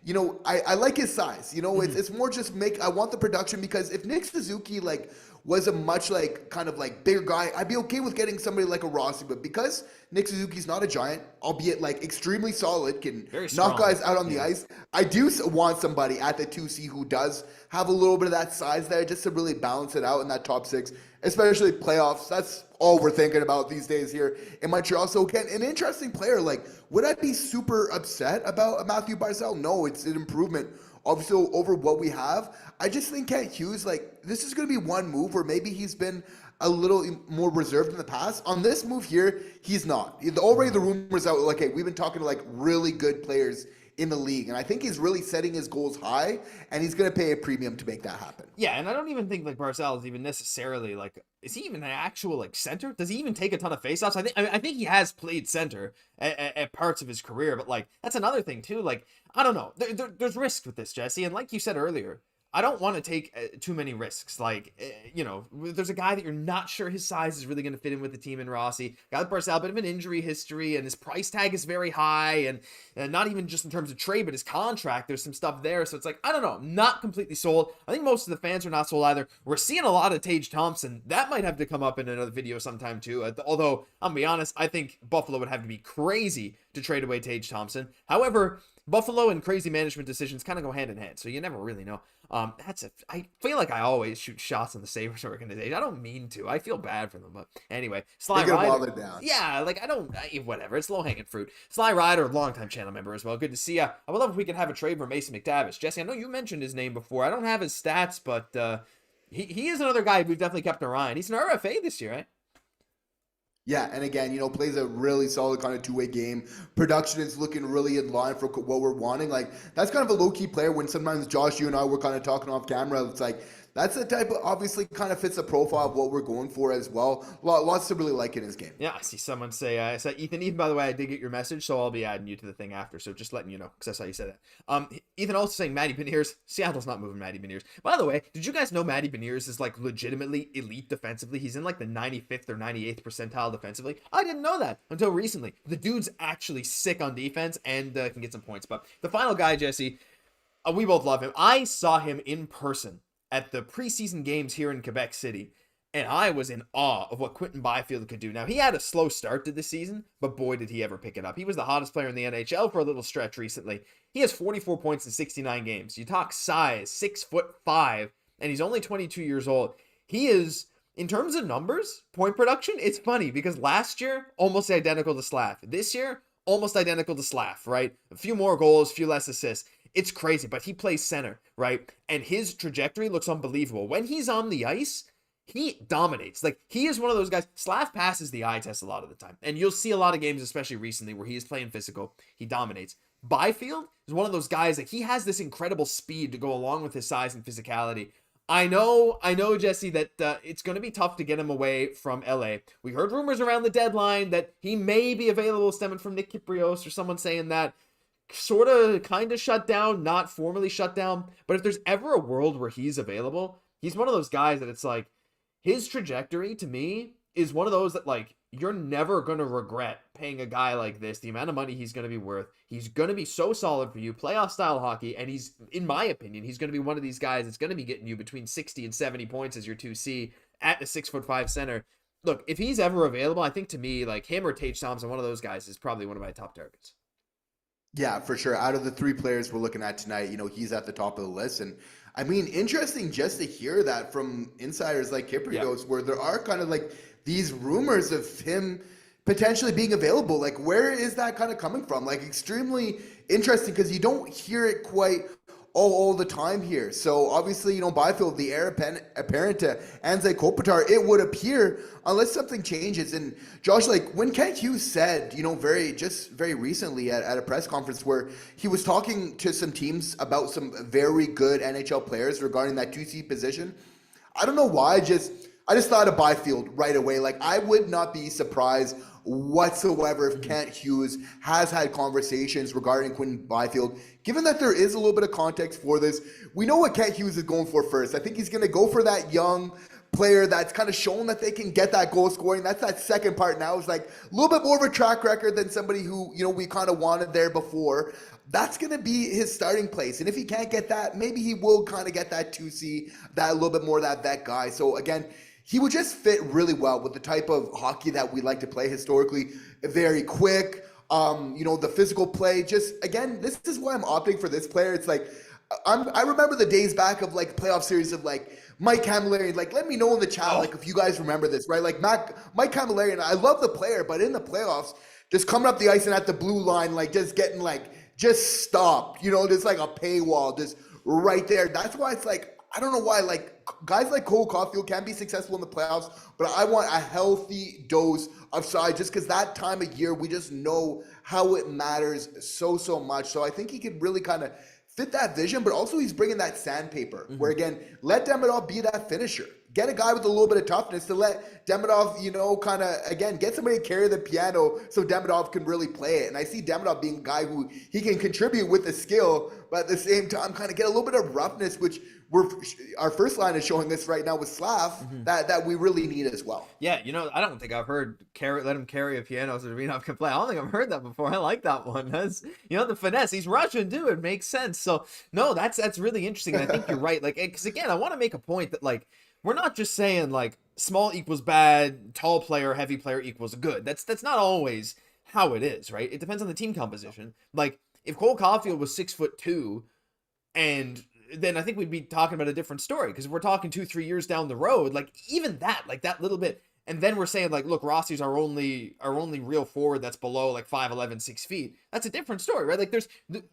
you know, I like his size. You know, it's more just I want the production because if Nick Suzuki, like, was a much, like, kind of, like, bigger guy, I'd be okay with getting somebody like a Rossi. But because Nick Suzuki's not a giant, albeit, like, extremely solid, can knock guys out on the ice, I do want somebody at the 2C who does have a little bit of that size there just to really balance it out in that top six, especially playoffs. That's all we're thinking about these days here in Montreal. So, again, an interesting player. Like, would I be super upset about Matthew Barzal? No, it's an improvement, obviously, over what we have. I just think Kent Hughes, like, this is going to be one move where maybe he's been a little more reserved in the past. On this move here, he's not. Already the rumors out, like, hey, we've been talking to, like, really good players in the league. And I think he's really setting his goals high, and he's going to pay a premium to make that happen. Yeah, and I don't even think, like, Barzal is even necessarily, like, is he even an actual, like, center? Does he even take a ton of faceoffs? I think he has played center at parts of his career, but, like, that's another thing, too. Like, I don't know. There's risk with this, Jesse, and like you said earlier, I don't want to take too many risks. Like, you know, there's a guy that you're not sure his size is really going to fit in with the team in Rossi. Guy with Barzal, a bit of an injury history, and his price tag is very high, and not even just in terms of trade, but his contract, there's some stuff there. So it's like, I don't know, not completely sold. I think most of the fans are not sold either. We're seeing a lot of Tage Thompson. That might have to come up in another video sometime too. Although, I'll be honest, I think Buffalo would have to be crazy to trade away Tage Thompson. However, Buffalo and crazy management decisions kind of go hand in hand, so you never really know. I feel like I always shoot shots on the Sabres organization. I don't mean to. I feel bad for them, but anyway. Sly Rider. Down. Yeah, like whatever. It's low-hanging fruit. Sly Rider, longtime channel member as well. Good to see ya. I would love if we could have a trade for Mason McTavish. Jesse, I know you mentioned his name before. I don't have his stats, but he is another guy we've definitely kept our eye on. He's an RFA this year, right? Yeah, and again, you know, plays a really solid kind of two-way game. Production is looking really in line for what we're wanting. Like, that's kind of a low-key player when sometimes Josh, you and I were kind of talking off camera. It's like, that's the type of, obviously, kind of fits the profile of what we're going for as well. Lots to really like in his game. Yeah, I see someone say, Ethan, by the way, I did get your message, so I'll be adding you to the thing after. So just letting you know, because I saw you said that. Ethan also saying Matty Beniers. Seattle's not moving Matty Beniers. By the way, did you guys know Matty Beniers is, like, legitimately elite defensively? He's in, like, the 95th or 98th percentile defensively. I didn't know that until recently. The dude's actually sick on defense and can get some points. But the final guy, Jesse, we both love him. I saw him in person at the preseason games here in Quebec City. And I was in awe of what Quinton Byfield could do. Now, he had a slow start to the season, but boy, did he ever pick it up. He was the hottest player in the NHL for a little stretch recently. He has 44 points in 69 games. You talk size, 6'5", and he's only 22 years old. He is, in terms of numbers, point production, it's funny because last year, almost identical to Slav. This year, almost identical to Slav, right? A few more goals, a few less assists. It's crazy, but he plays center, right? And his trajectory looks unbelievable. When he's on the ice, he dominates. Like, he is one of those guys. Slav passes the eye test a lot of the time. And you'll see a lot of games, especially recently, where he is playing physical. He dominates. Byfield is one of those guys that he has this incredible speed to go along with his size and physicality. I know, Jesse, that it's going to be tough to get him away from LA. We heard rumors around the deadline that he may be available stemming from Nick Kyprios or someone saying that. Sort of, kind of shut down, not formally shut down. But if there's ever a world where he's available, he's one of those guys that it's like, his trajectory, to me, is one of those that, like, you're never going to regret paying a guy like this, the amount of money he's going to be worth. He's going to be so solid for you, playoff-style hockey, and he's, in my opinion, he's going to be one of these guys that's going to be getting you between 60 and 70 points as your 2C at a 6'5" center. Look, if he's ever available, I think, to me, like, him or Tage Thompson, one of those guys is probably one of my top targets. Yeah, for sure. Out of the three players we're looking at tonight, he's at the top of the list. And I mean, interesting just to hear that from insiders like Kyprios, where there are kind of like these rumors of him potentially being available. Like, where is that kind of coming from? Like, extremely interesting because you don't hear it quite all the time here. So obviously, Byfield, the heir apparent to Anze Kopitar, it would appear, unless something changes. And Josh, like when Kent Hughes said, very recently at a press conference where he was talking to some teams about some very good NHL players regarding that 2C position, I don't know why, I just thought of Byfield right away. Like, I would not be surprised whatsoever if Kent Hughes has had conversations regarding Quinton Byfield. Given that there is a little bit of context for this, we know what Kent Hughes is going for first. I think he's going to go for that young player that's kind of shown that they can get that goal scoring. That's that second part now. It's like a little bit more of a track record than somebody who, we kind of wanted there before. That's going to be his starting place. And if he can't get that, maybe he will kind of get that 2C, that a little bit more of that vet guy. So again, he would just fit really well with the type of hockey that we like to play historically. Very quick, the physical play. Just, again, this is why I'm opting for this player. It's like, I remember the days back of like playoff series of like Mike Camilleri. Like, let me know in the chat, like if you guys remember this, right? Like Mike Camilleri, and I love the player, but in the playoffs, just coming up the ice and at the blue line, like just getting like, just stopped, just like a paywall, just right there. That's why it's like, I don't know why, like, guys like Cole Caufield can be successful in the playoffs, but I want a healthy dose of size just because that time of year, we just know how it matters so much. So I think he could really kind of fit that vision, but also he's bringing that sandpaper where, again, let Demidov be that finisher. Get a guy with a little bit of toughness to let Demidov, kind of, again, get somebody to carry the piano so Demidov can really play it. And I see Demidov being a guy who he can contribute with the skill, but at the same time kind of get a little bit of roughness, which our first line is showing us right now with Slav that we really need as well. Yeah, I don't think I've heard let him carry a piano so Demidov can play. I don't think I've heard that before. I like that one. That's, the finesse. He's Russian, too. It makes sense. So, no, that's really interesting. And I think you're right. Like, because again, I want to make a point that, like, we're not just saying like small equals bad, tall player, heavy player equals good. That's not always how it is, right? It depends on the team composition. Like, if Cole Caufield was 6'2", and then I think we'd be talking about a different story, because if we're talking 2-3 years down the road, like even that, like that little bit, and then we're saying like, look, Rossi's our only real forward that's below like 5'11", 6 feet. That's a different story, right? Like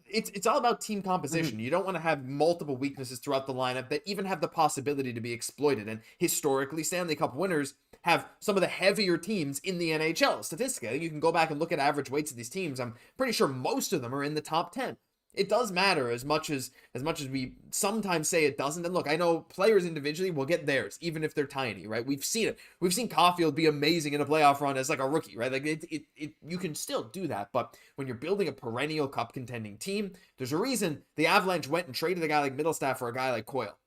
it's all about team composition. You don't want to have multiple weaknesses throughout the lineup that even have the possibility to be exploited. And historically, Stanley Cup winners have some of the heavier teams in the NHL. Statistically, you can go back and look at average weights of these teams. I'm pretty sure most of them are in the top 10. It does matter as much as we sometimes say it doesn't. And look, I know players individually will get theirs, even if they're tiny, right? We've seen it. We've seen Caufield be amazing in a playoff run as like a rookie, right? Like you can still do that. But when you're building a perennial cup contending team, there's a reason the Avalanche went and traded a guy like Middlestaff for a guy like Coyle.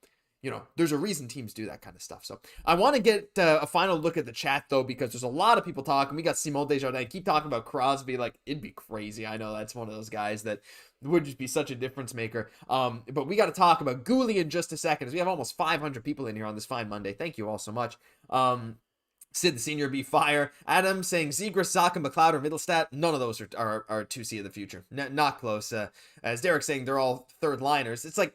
there's a reason teams do that kind of stuff. So I want to get a final look at the chat, though, because there's a lot of people talking. We got Simon Desjardins. Keep talking about Crosby. Like, it'd be crazy. I know that's one of those guys that would just be such a difference maker. But we got to talk about Guhle in just a second, as we have almost 500 people in here on this fine Monday. Thank you all so much. Sid the Senior be fire. Adam saying Zegras, Saka, McLeod, or Middlestat. None of those are 2C of the future. Not close. As Derek saying, they're all third liners. It's like,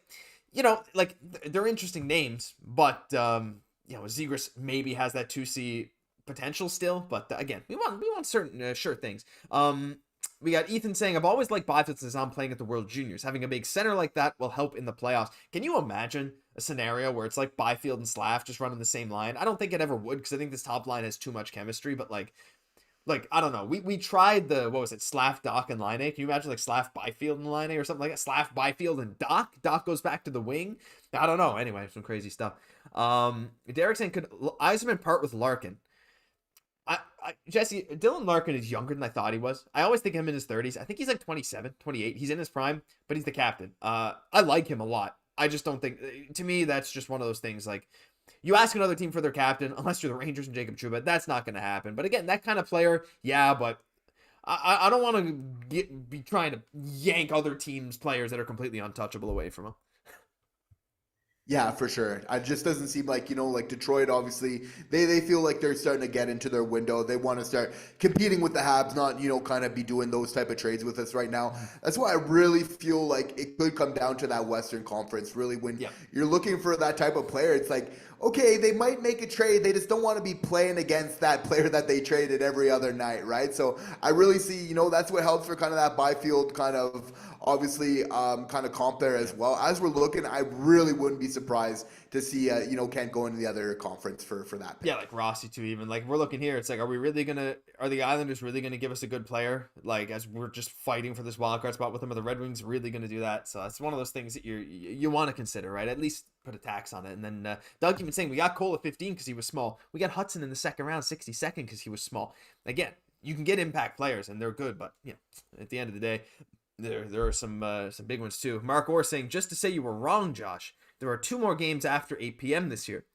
like they're interesting names, but Zegras maybe has that 2C potential still. But again, we want certain sure things. We got Ethan saying, I've always liked Byfield since I'm playing at the World Juniors. Having a big center like that will help in the playoffs. Can you imagine a scenario where it's like Byfield and Slav just running the same line? I don't think it ever would, because I think this top line has too much chemistry, but like I don't know. We tried the, Slav, Dach, and Line A. Can you imagine like Slav, Byfield, and Line A or something like that? Slav, Byfield, and Dach. Dach goes back to the wing. I don't know. Anyway, some crazy stuff. Derek saying, could Yzerman part with Larkin? Jesse, Dylan Larkin is younger than I thought he was. I always think of him in his 30s. I think he's like 27, 28. He's in his prime, but he's the captain. I like him a lot. I just don't think, to me, that's just one of those things. Like, you ask another team for their captain, unless you're the Rangers and Jacob Trouba, that's not going to happen. But again, that kind of player, yeah, but I don't want to be trying to yank other teams' players that are completely untouchable away from him. Yeah, for sure. It just doesn't seem like, like Detroit, obviously, they feel like they're starting to get into their window. They want to start competing with the Habs, not, kind of be doing those type of trades with us right now. That's why I really feel like it could come down to that Western Conference, really, when you're looking for that type of player. It's like, okay, they might make a trade. They just don't want to be playing against that player that they traded every other night, right? So I really see, that's what helps for kind of that Byfield kind of, obviously, kind of comp there as well. As we're looking, I really wouldn't be surprised to see, Kent go into the other conference for that pick. Yeah, like Rossi too, even. Like, we're looking here, it's like, are the Islanders really going to give us a good player? Like, as we're just fighting for this wildcard spot with them, are the Red Wings really going to do that? So that's one of those things that you want to consider, right? At least put a tax on it. And then Doug even saying, we got Cole at 15 because he was small. We got Hudson in the second round, 62nd, because he was small. Again, you can get impact players, and they're good, but, at the end of the day, there are some big ones too. Mark Orr saying, just to say you were wrong, Josh, there are 2 more games after 8 p.m. this year.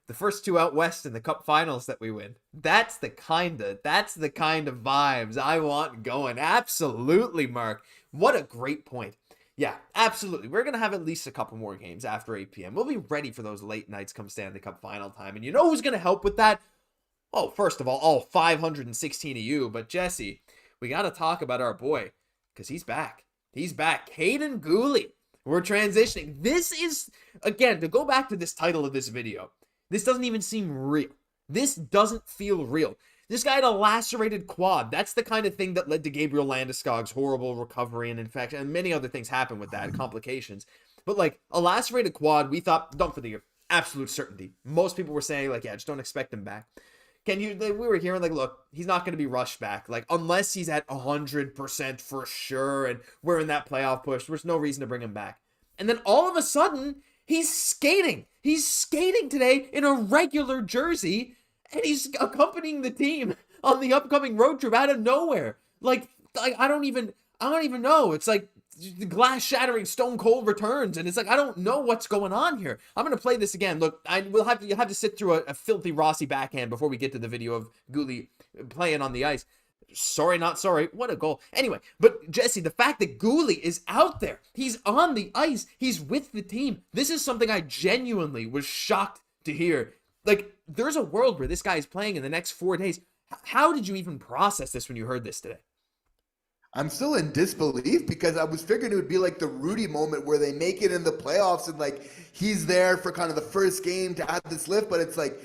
The first 2 out west in the Cup Finals that we win. That's the kind of vibes I want going. Absolutely, Mark. What a great point. Yeah, absolutely. We're going to have at least a couple more games after 8 p.m. We'll be ready for those late nights come Stanley Cup final time. And you know who's going to help with that? Oh, first of all 516 of you. But Jesse, we got to talk about our boy, because he's back. He's back. Kaiden Guhle. We're transitioning. This is, again, to go back to this title of this video, this doesn't even seem real. This doesn't feel real. This guy had a lacerated quad. That's the kind of thing that led to Gabriel Landeskog's horrible recovery and infection, and many other things happened with that, complications. But like, a lacerated quad, we thought, done for the year. Absolute certainty. Most people were saying, like, yeah, just don't expect him back. We were hearing, like, look, he's not going to be rushed back. Like, unless he's at 100% for sure, and we're in that playoff push, there's no reason to bring him back. And then all of a sudden, he's skating. He's skating today in a regular jersey, and he's accompanying the team on the upcoming road trip out of nowhere. Like I don't even know. It's like the glass shattering Stone Cold returns, and it's like, I don't know what's going on here. I'm going to play this again. Look, you'll have to sit through a filthy Rossi backhand before we get to the video of Guhle playing on the ice. Sorry, not sorry. What a goal. Anyway, but Jesse, the fact that Guhle is out there, he's on the ice, he's with the team. This is something I genuinely was shocked to hear. Like, there's a world where this guy is playing in the next 4 days. How did you even process this when you heard this today? I'm still in disbelief, because I was figuring it would be like the Rudy moment where they make it in the playoffs and like he's there for kind of the first game to add this lift, but it's like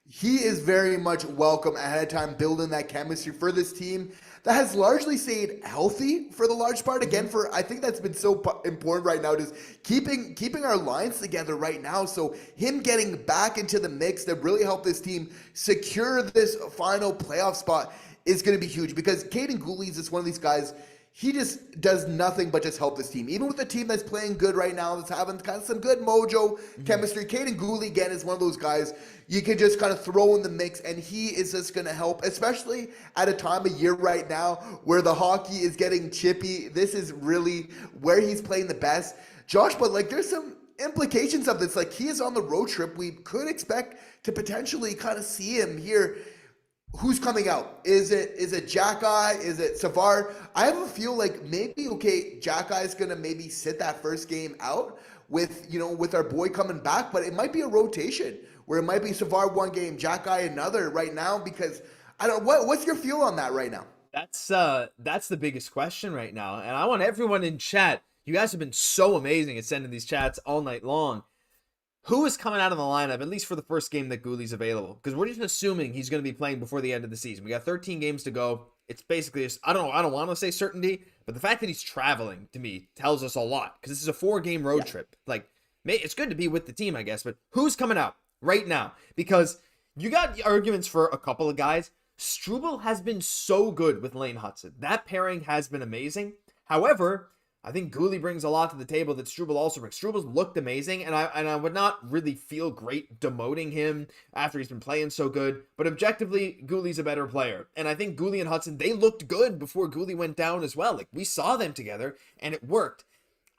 he is very much welcome ahead of time, building that chemistry for this team that has largely stayed healthy for the large part. Again, I think that's been so important right now, just keeping our lines together right now. So him getting back into the mix that really helped this team secure this final playoff spot is going to be huge, because Kaiden Guhle is just one of these guys. He just does nothing but just help this team. Even with the team that's playing good right now, that's having kind of some good mojo chemistry, Kaiden Guhle, again, is one of those guys you can just kind of throw in the mix, and he is just going to help, especially at a time of year right now where the hockey is getting chippy. This is really where he's playing the best. Josh, but like, there's some implications of this, like he is on the road trip. We could expect to potentially kind of see him here. Who's coming out? Is it Xhekaj? Is it Savard? I have a feel like maybe, okay, Xhekaj is going to maybe sit that first game out with, with our boy coming back, but it might be a rotation where it might be Savard one game, Xhekaj another right now, because I don't, what's your feel on that right now? That's the biggest question right now. And I want everyone in chat. You guys have been so amazing at sending these chats all night long. Who is coming out of the lineup, at least for the first game that Guhle's available? Because we're just assuming he's going to be playing before the end of the season. We got 13 games to go. It's basically, I don't want to say certainty, but the fact that he's traveling, to me, tells us a lot. Because this is a 4-game road trip. Like, it's good to be with the team, I guess, but who's coming out right now? Because you got arguments for a couple of guys. Struble has been so good with Lane Hutson. That pairing has been amazing. However, I think Guhle brings a lot to the table that Struble also brings. Struble's looked amazing, and I would not really feel great demoting him after he's been playing so good. But objectively, Guhle's a better player. And I think Guhle and Hutson, they looked good before Guhle went down as well. Like, we saw them together, and it worked.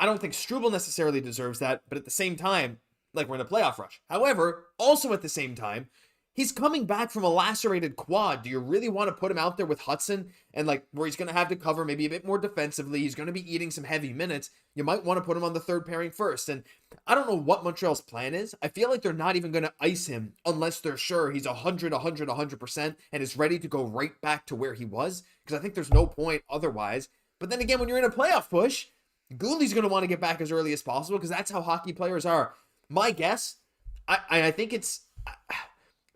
I don't think Struble necessarily deserves that, but at the same time, like, we're in a playoff rush. However, also at the same time, he's coming back from a lacerated quad. Do you really want to put him out there with Hutson and like where he's going to have to cover maybe a bit more defensively? He's going to be eating some heavy minutes. You might want to put him on the third pairing first. And I don't know what Montreal's plan is. I feel like they're not even going to ice him unless they're sure he's 100% and is ready to go right back to where he was. Because I think there's no point otherwise. But then again, when you're in a playoff push, Guhle's going to want to get back as early as possible because that's how hockey players are. My guess, I think it's...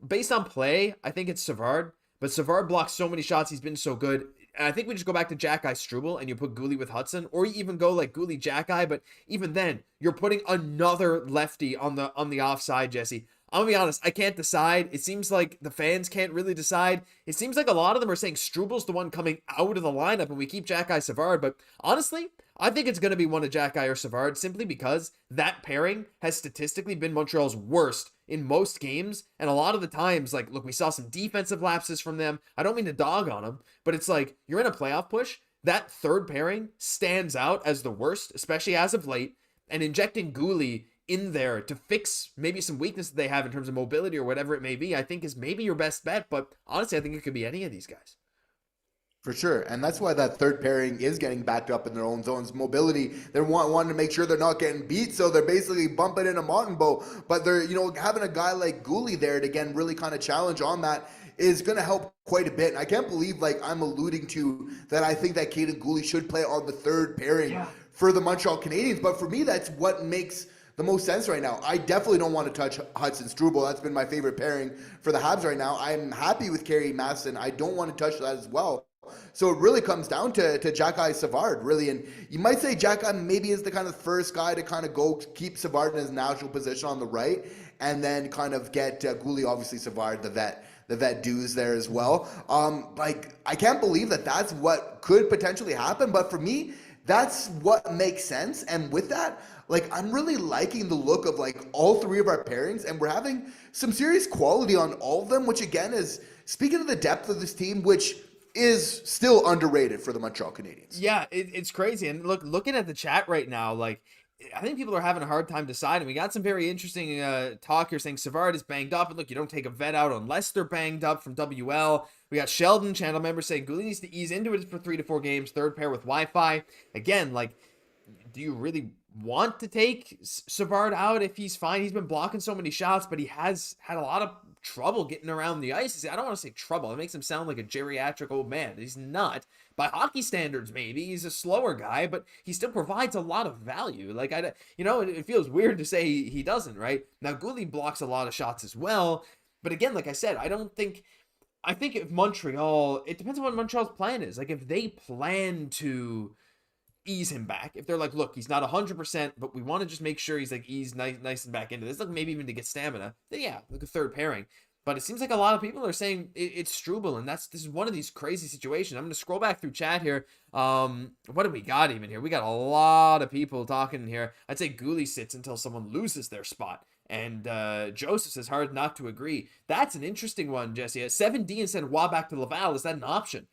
based on play, I think it's Savard, but Savard blocks so many shots. He's been so good. And I think we just go back to Xhekaj Struble and you put Guhle with Hutson, or you even go like Guhle Xhekaj, but even then, you're putting another lefty on the offside, Jesse. I'm gonna be honest, I can't decide. It seems like the fans can't really decide. It seems like a lot of them are saying Struble's the one coming out of the lineup and we keep Xhekaj Savard, but honestly, I think it's going to be one of Xhekaj or Savard simply because that pairing has statistically been Montreal's worst in most games. And a lot of the times, like, look, we saw some defensive lapses from them. I don't mean to dog on them, but it's like you're in a playoff push. That third pairing stands out as the worst, especially as of late. And injecting Guhle in there to fix maybe some weaknesses they have in terms of mobility or whatever it may be, I think is maybe your best bet. But honestly, I think it could be any of these guys. For sure. And that's why that third pairing is getting backed up in their own zones. Mobility, they're wanting to make sure they're not getting beat, so they're basically bumping into Montembeault. But they're, having a guy like Guhle there to, again, really kind of challenge on that is going to help quite a bit. And I can't believe, like, I'm alluding to that I think that Kaiden Guhle should play on the third pairing for the Montreal Canadiens. But for me, that's what makes the most sense right now. I definitely don't want to touch Hutson Struble. That's been my favorite pairing for the Habs right now. I'm happy with Carey Masson. I don't want to touch that as well. So it really comes down to Xhekaj Savard, really. And you might say Xhekaj maybe is the kind of first guy to kind of go keep Savard in his natural position on the right and then kind of get Guhle, obviously Savard, the vet dues there as well. I can't believe that that's what could potentially happen. But for me, that's what makes sense. And with that, like, I'm really liking the look of like all three of our pairings, and we're having some serious quality on all of them, which again is speaking of the depth of this team, which is still underrated for the Montreal Canadiens. Yeah, it's crazy. And looking at the chat right now, like, I think people are having a hard time deciding. We got some very interesting talk here saying Savard is banged up. And look, you don't take a vet out unless they're banged up from WL. We got Sheldon, channel member, saying Guhle needs to ease into it for 3 to 4 games, third pair with Wi-Fi. Again, like, do you really want to take Savard out if he's fine? He's been blocking so many shots, but he has had a lot of trouble getting around the ice. I don't want to say trouble. It makes him sound like a geriatric old man. He's not. By hockey standards, maybe. He's a slower guy, but he still provides a lot of value. Like, it feels weird to say he doesn't, right? Now, Guhle blocks a lot of shots as well. But again, like I said, I think if Montreal, it depends on what Montreal's plan is. Like, if they plan to ease him back, if they're like, look, he's not 100%, but we want to just make sure he's like eased nice and back into this, like maybe even to get stamina, then yeah, like a third pairing. But it seems like a lot of people are saying it's Struble, and this is one of these crazy situations. I'm going to scroll back through chat here. What do we got even here? We got a lot of people talking here. I'd say Guhle sits until someone loses their spot. And Joseph says hard not to agree. That's an interesting one, Jesse. 7D and said back to Laval. Is that an option?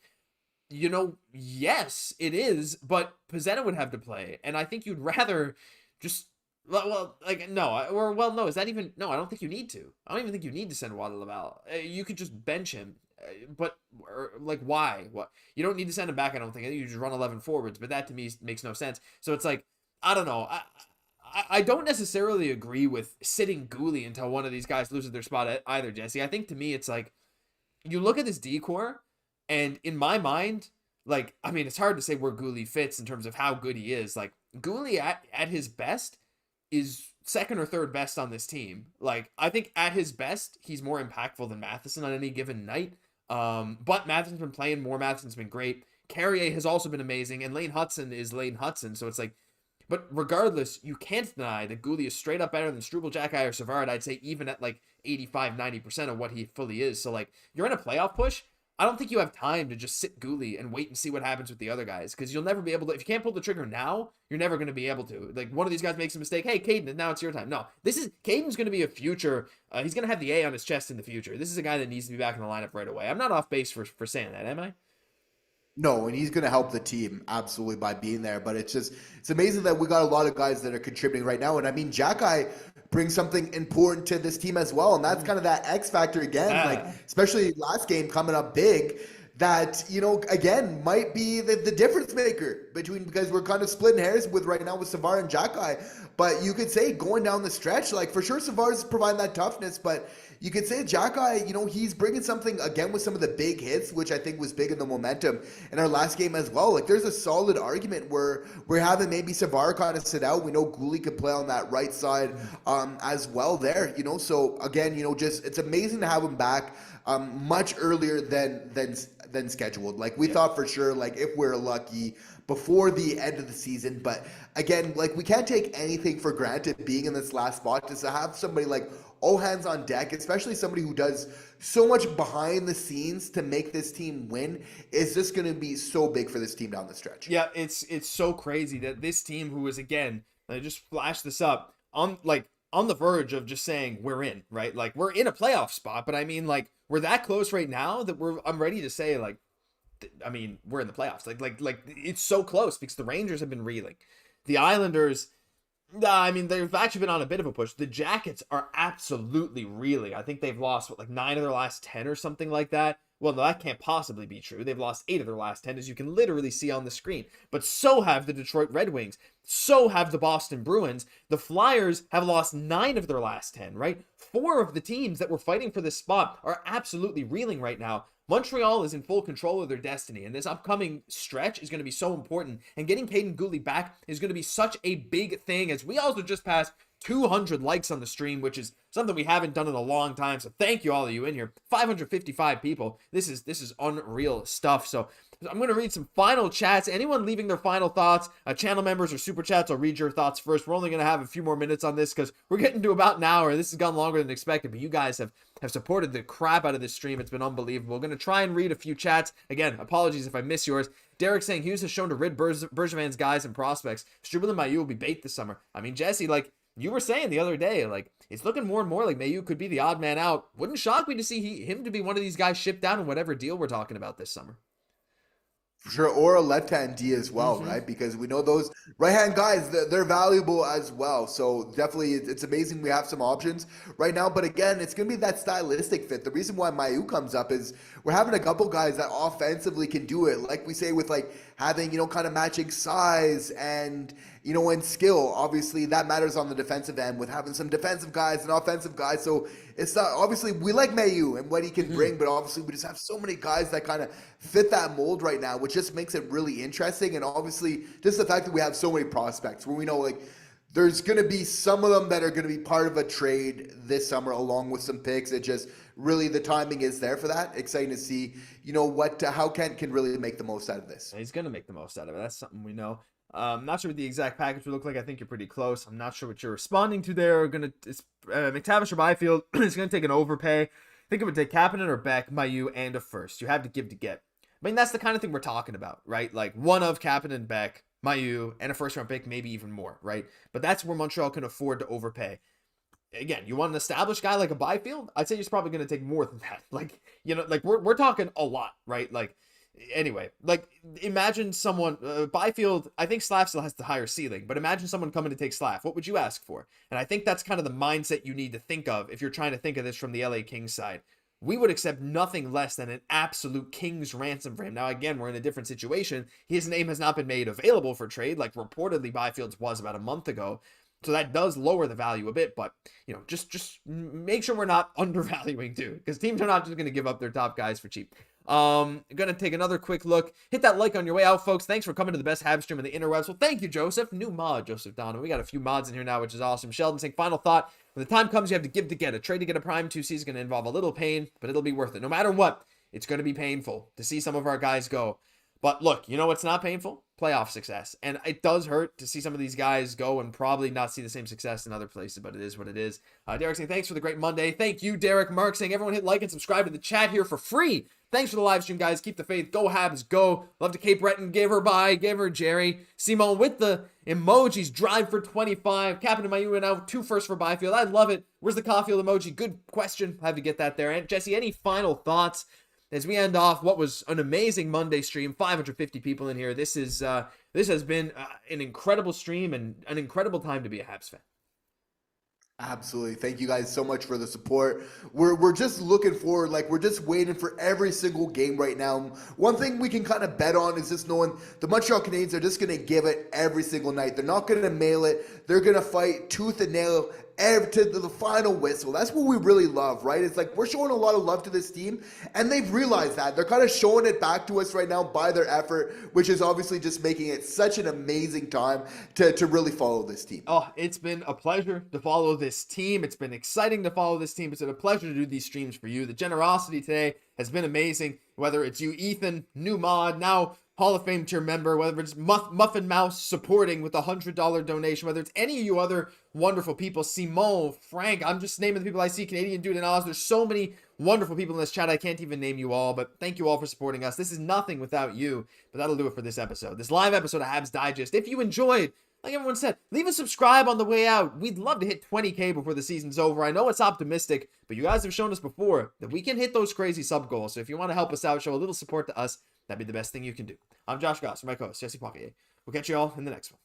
Yes, it is, but Pezzetta would have to play. And I think you'd rather just like no, no. Is that even no? I don't think you need to. I don't even think you need to send Wada Laval. You could just bench him. But like, why? What? You don't need to send him back. I don't think. You just run 11 forwards. But that to me makes no sense. So it's like, I don't know. I don't necessarily agree with sitting Guhle until one of these guys loses their spot either, Jesse. I think to me it's like, you look at this decor, and in my mind, like, I mean, it's hard to say where Guhle fits in terms of how good he is. Like, Guhle at his best is second or third best on this team. Like, I think at his best, he's more impactful than Matheson on any given night. But Matheson's been playing more. Matheson's been great. Carrier has also been amazing, and Lane Hutson is Lane Hutson. So it's like, but regardless, you can't deny that Guhle is straight up better than Struble, Xhekaj, or Savard. I'd say even at like 85-90% of what he fully is. So like, you're in a playoff push. I don't think you have time to just sit Guhle and wait and see what happens with the other guys, because you'll never be able to. If you can't pull the trigger now, you're never going to be able to. Like, one of these guys makes a mistake. Hey, Cayden, now it's your time. No, Cayden's going to be a future. He's going to have the A on his chest in the future. This is a guy that needs to be back in the lineup right away. I'm not off base for saying that, am I? No, and he's going to help the team absolutely by being there. But it's amazing that we got a lot of guys that are contributing right now. And I mean, Xhekaj brings something important to this team as well. And that's kind of that X factor again, like especially last game coming up big, that, you know, again, might be the difference maker because we're kind of splitting hairs with right now with Savard and Xhekaj. But you could say going down the stretch, like for sure Savard's providing that toughness, but you could say Xhekaj, you know, he's bringing something again with some of the big hits, which I think was big in the momentum in our last game as well. Like, there's a solid argument where we're having maybe Savard kind of sit out. We know Guhle could play on that right side as well there, you know. So again, you know, just it's amazing to have him back much earlier than scheduled. Like, we thought for sure, like, if we're lucky, before the end of the season. But again, like, we can't take anything for granted being in this last spot. Just to have somebody like all hands on deck, especially somebody who does so much behind the scenes to make this team win, is just going to be so big for this team down the stretch. Yeah, it's so crazy that this team, who is, again, I just flashed this up, on the verge of just saying we're in, right? Like, we're in a playoff spot, but I mean, like, we're that close right now that I'm ready to say, like, I mean, we're in the playoffs. Like it's so close because the Rangers have been reeling. The Islanders, I mean, they've actually been on a bit of a push. The Jackets are absolutely reeling. I think they've lost, like 9 of their last 10 or something like that. Well, no, that can't possibly be true. They've lost 8 of their last 10, as you can literally see on the screen. But so have the Detroit Red Wings. So have the Boston Bruins. The Flyers have lost 9 of their last 10, right? 4 of the teams that were fighting for this spot are absolutely reeling right now. Montreal is in full control of their destiny, and this upcoming stretch is going to be so important. And getting Kaiden Guhle back is going to be such a big thing, as we also just passed 200 likes on the stream, which is something we haven't done in a long time. So thank you, all of you in here. 555 people. This is unreal stuff. So I'm going to read some final chats. Anyone leaving their final thoughts, channel members or super chats, I'll read your thoughts first. We're only going to have a few more minutes on this because we're getting to about an hour. This has gone longer than expected, but you guys have supported the crap out of this stream. It's been unbelievable. We're going to try and read a few chats. Again, apologies if I miss yours. Derek saying Hughes has shown to rid Bergevin's guys and prospects. Struble and Mailloux will be bait this summer. I mean, Jesse, like you were saying the other day, like it's looking more and more like Mailloux could be the odd man out. Wouldn't shock me to see him to be one of these guys shipped down in whatever deal we're talking about this summer. For sure, or a left-hand D as well, right? Because we know those right-hand guys, they're valuable as well. So definitely, it's amazing we have some options right now. But again, it's going to be that stylistic fit. The reason why Mailloux comes up is we're having a couple guys that offensively can do it. Like we say with like having, you know, kind of matching size and, you know, and skill. Obviously, that matters on the defensive end with having some defensive guys and offensive guys. So it's not, obviously, we like Mailloux and what he can bring, but obviously we just have so many guys that kind of fit that mold right now, which just makes it really interesting. And obviously, just the fact that we have so many prospects where we know, like, there's going to be some of them that are going to be part of a trade this summer along with some picks. It just really, the timing is there for that. Exciting to see, you know, how Kent can really make the most out of this. He's going to make the most out of it. That's something we know. Not sure what the exact package would look like. I think you're pretty close. I'm not sure what you're responding to there. McTavish or Byfield is going to take an overpay. I think it would take Kapanen or Beck, Mailloux, and a first. You have to give to get. I mean, that's the kind of thing we're talking about, right? Like one of Kapanen, Beck, Mailloux, and a first-round pick, maybe even more, right? But that's where Montreal can afford to overpay. Again, you want an established guy like a Byfield? I'd say he's probably going to take more than that. Like, you know, like we're talking a lot, right? Like, Anyway, like, imagine someone, Byfield, I think Slaf still has the higher ceiling, but imagine someone coming to take Slaf. What would you ask for? And I think that's kind of the mindset you need to think of if you're trying to think of this from the LA Kings side. We would accept nothing less than an absolute king's ransom for him. Now, again, we're in a different situation. His name has not been made available for trade, like reportedly Byfield's was about a month ago. So that does lower the value a bit, but, you know, just make sure we're not undervaluing too, because teams are not just going to give up their top guys for cheap. Going to take another quick look. Hit that like on your way out, folks. Thanks for coming to the best Habs stream in the interwebs. Well, thank you, Joseph. New mod, Joseph Donovan. We got a few mods in here now, which is awesome. Sheldon saying, final thought. When the time comes, you have to give to get. A trade to get a prime 2C is going to involve a little pain, but it'll be worth it. No matter what, it's going to be painful to see some of our guys go. But look, you know what's not painful? Playoff success. And it does hurt to see some of these guys go and probably not see the same success in other places, but it is what it is. Derek saying, thanks for the great Monday. Thank you, Derek. Mark saying, everyone hit like and subscribe to the chat here for free. Thanks for the live stream, guys. Keep the faith. Go Habs, go. Love to Cape Breton. Give her bye. Give her Jerry. Simone with the emojis. Drive for 25. Captain Mayu and out 2 first for Byfield. I love it. Where's the Caufield emoji? Good question. Have to get that there. And Jesse, any final thoughts as we end off what was an amazing Monday stream? 550 people in here. This has been an incredible stream and an incredible time to be a Habs fan. Absolutely. Thank you guys so much for the support. We're just looking forward, like we're just waiting for every single game right now. One thing we can kind of bet on is just knowing the Montreal Canadiens are just going to give it every single night. They're not going to mail it. They're going to fight tooth and nail to the final whistle. That's what we really love, right? It's like we're showing a lot of love to this team, and they've realized that. They're kind of showing it back to us right now by their effort, which is obviously just making it such an amazing time to really follow this team. Oh, it's been a pleasure to follow this team. It's been exciting to follow this team. It's been a pleasure to do these streams for you. The generosity today has been amazing, whether it's you, Ethan, new mod, now Hall of Fame tier member, whether it's Muffin Mouse supporting with a $100 donation, whether it's any of you other wonderful people, Simone, Frank, I'm just naming the people I see, Canadian Dude and Oz. There's so many wonderful people in this chat. I can't even name you all, but thank you all for supporting us. This is nothing without you, but that'll do it for this episode. This live episode of Habs Digest. If you enjoyed, like everyone said, leave a subscribe on the way out. We'd love to hit 20K before the season's over. I know it's optimistic, but you guys have shown us before that we can hit those crazy sub goals. So if you want to help us out, show a little support to us, that'd be the best thing you can do. I'm Josh Gosse, my co-host, Jesse Poirier. We'll catch you all in the next one.